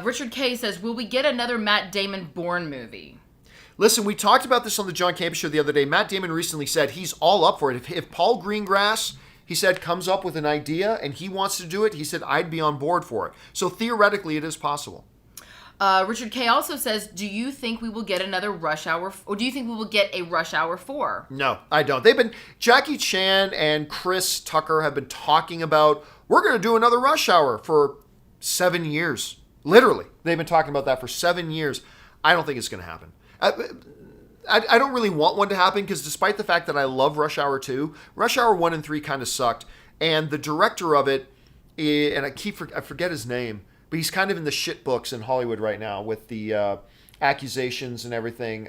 Richard K. says, will we get another Matt Damon Bourne movie? Listen, we talked about this on the John Campea Show the other day. Matt Damon recently said he's all up for it. If Paul Greengrass, he said, comes up with an idea and he wants to do it, he said, I'd be on board for it. So theoretically, it is possible. Richard K. also says, do you think we will get another Rush Hour, or do you think we will get a Rush Hour 4? No, I don't. Jackie Chan and Chris Tucker have been talking about, we're going to do another Rush Hour for 7 years. Literally. They've been talking about that for 7 years. I don't think it's going to happen. I don't really want one to happen because despite the fact that I love Rush Hour 2, Rush Hour 1 and 3 kind of sucked. And the director of it, and I forget his name, but he's kind of in the shit books in Hollywood right now with the accusations and everything.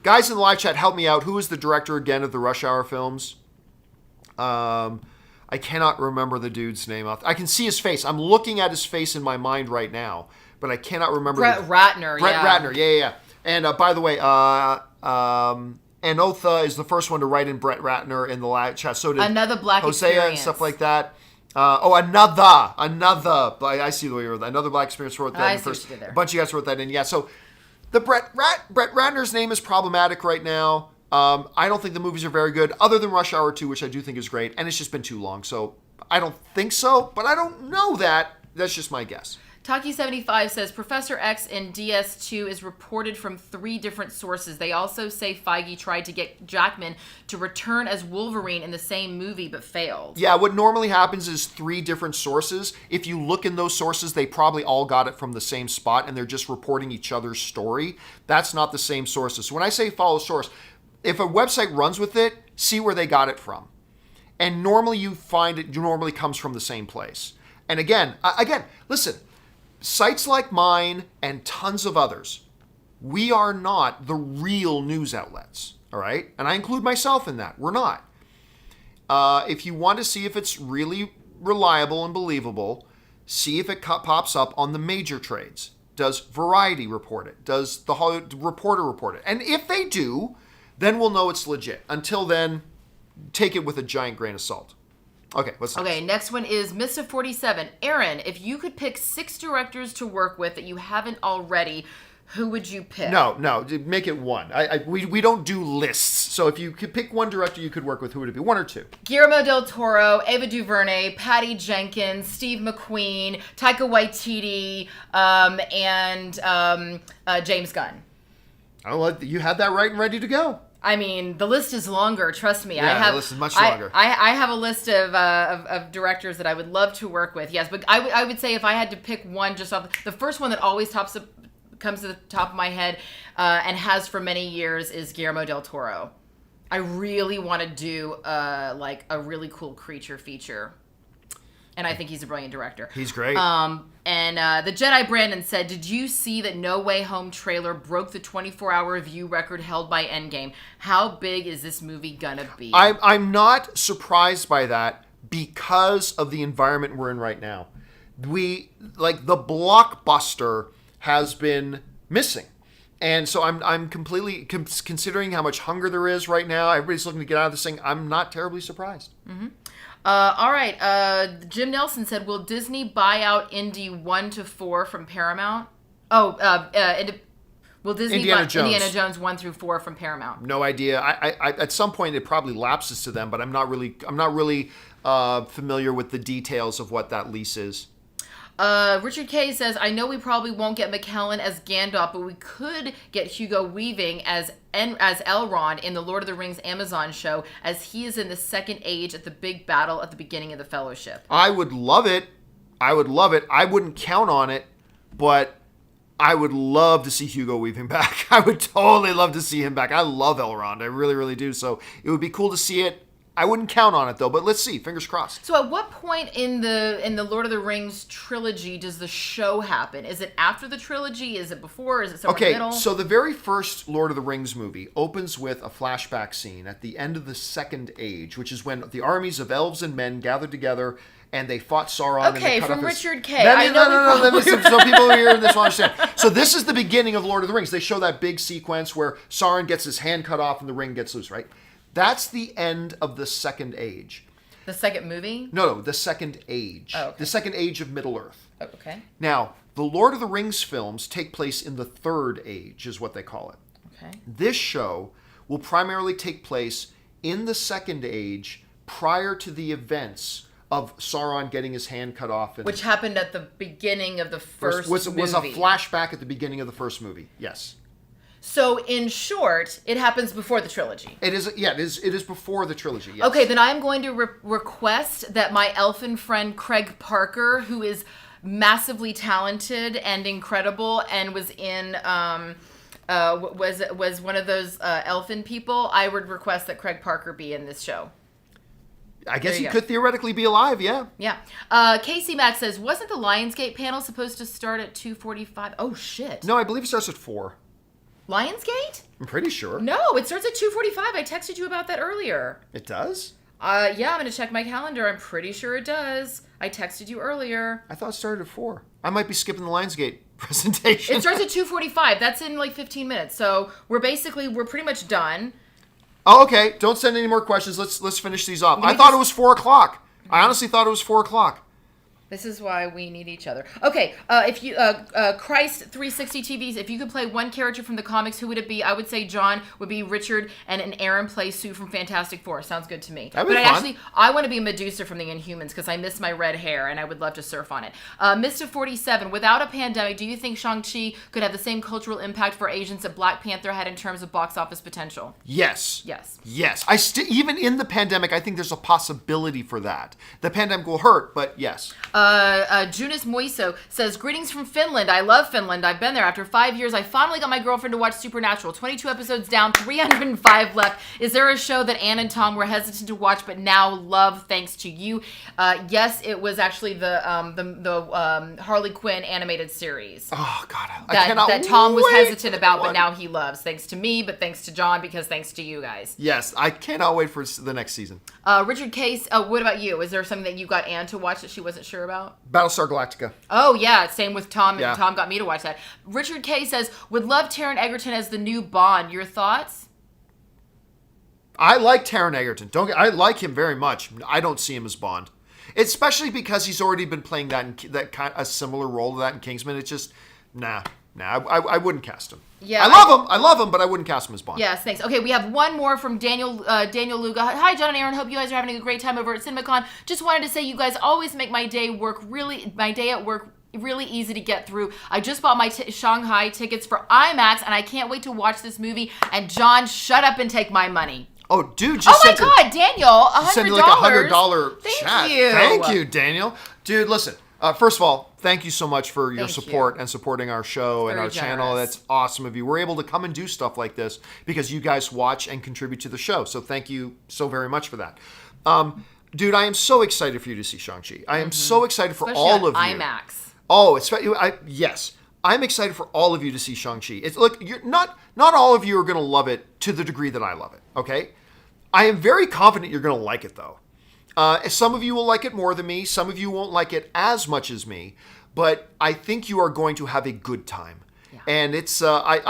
Guys in the live chat, help me out. Who is the director again of the Rush Hour films? I cannot remember the dude's name. I can see his face. I'm looking at his face in my mind right now, but I cannot remember. Brett Ratner, yeah. And by the way, Anotha is the first one to write in Brett Ratner in the live chat. So did Another Black Hosea Experience. And stuff like that. Another. I see the way you wrote that. Another Black Experience wrote that I in see first. what you did there. A bunch of you guys wrote that in. Yeah. So the Brett Ratner's name is problematic right now. I don't think the movies are very good, other than Rush Hour 2, which I do think is great, and it's just been too long. So I don't think so, but I don't know that. That's just my guess. Taki75 says, Professor X in DS2 is reported from 3 different sources. They also say Feige tried to get Jackman to return as Wolverine in the same movie, but failed. Yeah, what normally happens is 3 different sources. If you look in those sources, they probably all got it from the same spot, and they're just reporting each other's story. That's not the same sources. So when I say follow source, if a website runs with it, see where they got it from. And normally you find it normally comes from the same place. And again, listen, sites like mine and tons of others, we are not the real news outlets, all right? And I include myself in that. We're not. If you want to see if it's really reliable and believable, see if it pops up on the major trades. Does Variety report it? Does the Hollywood Reporter report it? And if they do, then we'll know it's legit. Until then, take it with a giant grain of salt. Okay, what's next? Okay, next one is Mr. 47. Erin, if you could pick 6 directors to work with that you haven't already, who would you pick? No, make it one. We don't do lists. So if you could pick one director you could work with, who would it be? 1 or 2? Guillermo del Toro, Ava DuVernay, Patty Jenkins, Steve McQueen, Taika Waititi, and James Gunn. Oh, you had that right and ready to go. I mean, the list is longer. Trust me. Yeah, the list is much longer. I have a list of directors that I would love to work with. Yes, but I would say if I had to pick one, just off the first one that always comes to the top of my head, and has for many years, is Guillermo del Toro. I really want to do like a really cool creature feature. And I think he's a brilliant director. He's great. And the Jedi Brandon said, did you see that No Way Home trailer broke the 24-hour view record held by Endgame? How big is this movie gonna be? I'm not surprised by that because of the environment we're in right now. The blockbuster has been missing. And so I'm completely considering how much hunger there is right now. Everybody's looking to get out of this thing. I'm not terribly surprised. Mm-hmm. All right. Jim Nelson said, will Disney buy out Indy 1 to 4 from Paramount? Will Disney buy Indiana Jones 1 through 4 from Paramount? No idea. I at some point it probably lapses to them, but I'm not really familiar with the details of what that lease is. Richard K says, I know we probably won't get McKellen as Gandalf, but we could get Hugo Weaving as Elrond in the Lord of the Rings Amazon show, as he is in the Second Age at the big battle at the beginning of the Fellowship. I would love it. I wouldn't count on it, but I would love to see Hugo Weaving back. I would totally love to see him back. I love Elrond. I really, really do. So it would be cool to see it. I wouldn't count on it, though, but let's see. Fingers crossed. So at what point in the Lord of the Rings trilogy does the show happen? Is it after the trilogy? Is it before? Is it somewhere in the middle? Okay, so the very first Lord of the Rings movie opens with a flashback scene at the end of the Second Age, which is when the armies of elves and men gathered together and they fought Sauron. Okay, and they cut from off his... Richard K. No. So people here in this will understand. So this is the beginning of Lord of the Rings. They show that big sequence where Sauron gets his hand cut off and the ring gets loose, right? That's the end of the Second Age. The second movie? No, the Second Age. Oh, okay. The Second Age of Middle-earth. Oh, okay. Now, the Lord of the Rings films take place in the Third Age, is what they call it. Okay. This show will primarily take place in the Second Age prior to the events of Sauron getting his hand cut off. Which happened at the beginning of the first movie. Was a flashback at the beginning of the first movie, yes. So, in short, it happens before the trilogy. It is before the trilogy, yes. Okay, then I'm going to request that my elfin friend Craig Parker, who is massively talented and incredible and was in was one of those elfin people, I would request that Craig Parker be in this show. I guess he could theoretically be alive, yeah. Yeah. Casey Mack says, wasn't the Lionsgate panel supposed to start at 2:45? Oh, shit. No, I believe it starts at 4. Lionsgate? I'm pretty sure. No, it starts at 2:45. I texted you about that earlier. It does? Yeah, I'm going to check my calendar. I'm pretty sure it does. I texted you earlier. I thought it started at 4. I might be skipping the Lionsgate presentation. It starts at 2:45. That's in like 15 minutes. So we're pretty much done. Oh, okay. Don't send any more questions. Let's finish these off. I thought it was 4 o'clock. I honestly thought it was 4 o'clock. This is why we need each other. Okay, if you Christ 360 TVs, if you could play one character from the comics, who would it be? I would say John would be Richard, and Erin plays Sue from Fantastic Four. Sounds good to me. That'd be fun. I want to be Medusa from the Inhumans because I miss my red hair and I would love to surf on it. Mr. 47, without a pandemic, do you think Shang-Chi could have the same cultural impact for Asians that Black Panther had in terms of box office potential? Yes. Yes. Even in the pandemic, I think there's a possibility for that. The pandemic will hurt, but yes. Junis Moiso says, greetings from Finland. I love Finland. I've been there. After 5 years, I finally got my girlfriend to watch Supernatural. 22 episodes down, 305 left. Is there a show that Ann and Tom were hesitant to watch but now love thanks to you? Yes, it was actually the Harley Quinn animated series. Oh, God. That Tom was hesitant about, but now he loves. Thanks to me, but thanks to John, because thanks to you guys. Yes, I cannot wait for the next season. Richard Case, what about you? Is there something that you got Ann to watch that she wasn't sure about? Battlestar Galactica. Oh, yeah. Same with Tom. And Tom got me to watch that. Richard K says, would love Taron Egerton as the new Bond. Your thoughts? I like Taron Egerton. I like him very much. I don't see him as Bond. Especially because he's already been playing a similar role to that in Kingsman. It's just, nah, I wouldn't cast him. Yeah, I love him, but I wouldn't cast him as Bond. Yes, thanks. Okay, we have one more from Daniel Luga. Hi, John and Erin. Hope you guys are having a great time over at CinemaCon. Just wanted to say you guys always make my day at work really easy to get through. I just bought my Shanghai tickets for IMAX, and I can't wait to watch this movie. And John, shut up and take my money. Oh, dude, just oh my God, Daniel, $100. send like $100 Thank chat. you. Thank you, Daniel. Dude, listen. First of all, thank you so much for your Thank support you. and supporting our show and Very our channel. generous. That's awesome of you. We're able to come and do stuff like this because you guys watch and contribute to the show. So thank you so very much for that. Dude, I am so excited for you to see Shang-Chi. I am so excited for Especially all of on you. IMAX. Oh, yes. I'm excited for all of you to see Shang-Chi. Look, you're not all of you are going to love it to the degree that I love it, okay? I am very confident you're going to like it, though. Some of you will like it more than me. Some of you won't like it as much as me. But I think you are going to have a good time. Yeah. And it's I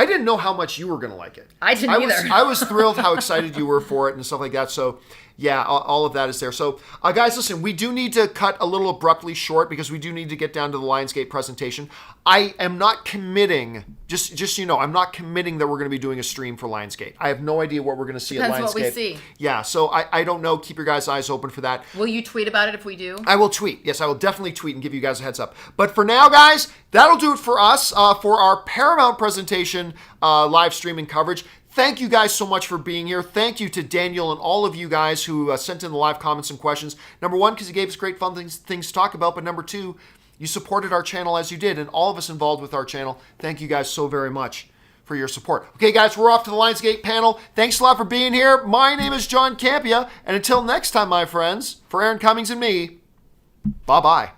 didn't know how much you were going to like it. I didn't either. I was thrilled how excited you were for it and stuff like that. So yeah, all of that is there. So guys, listen, we do need to cut a little abruptly short because we do need to get down to the Lionsgate presentation. I am not committing, just so you know, I'm not committing that we're going to be doing a stream for Lionsgate. I have no idea what we're going to see at Lionsgate. Depends what we see. Yeah, so I don't know. Keep your guys' eyes open for that. Will you tweet about it if we do? I will tweet. Yes, I will definitely tweet and give you guys a heads up. But for now, guys, that'll do it for us for our Paramount presentation live streaming coverage. Thank you guys so much for being here. Thank you to Daniel and all of you guys who sent in the live comments and questions. Number one, because you gave us great fun things to talk about. But number two, you supported our channel as you did. And all of us involved with our channel, thank you guys so very much for your support. Okay, guys, we're off to the Lionsgate panel. Thanks a lot for being here. My name is John Campea. And until next time, my friends, for Erin Cummings and me, bye-bye.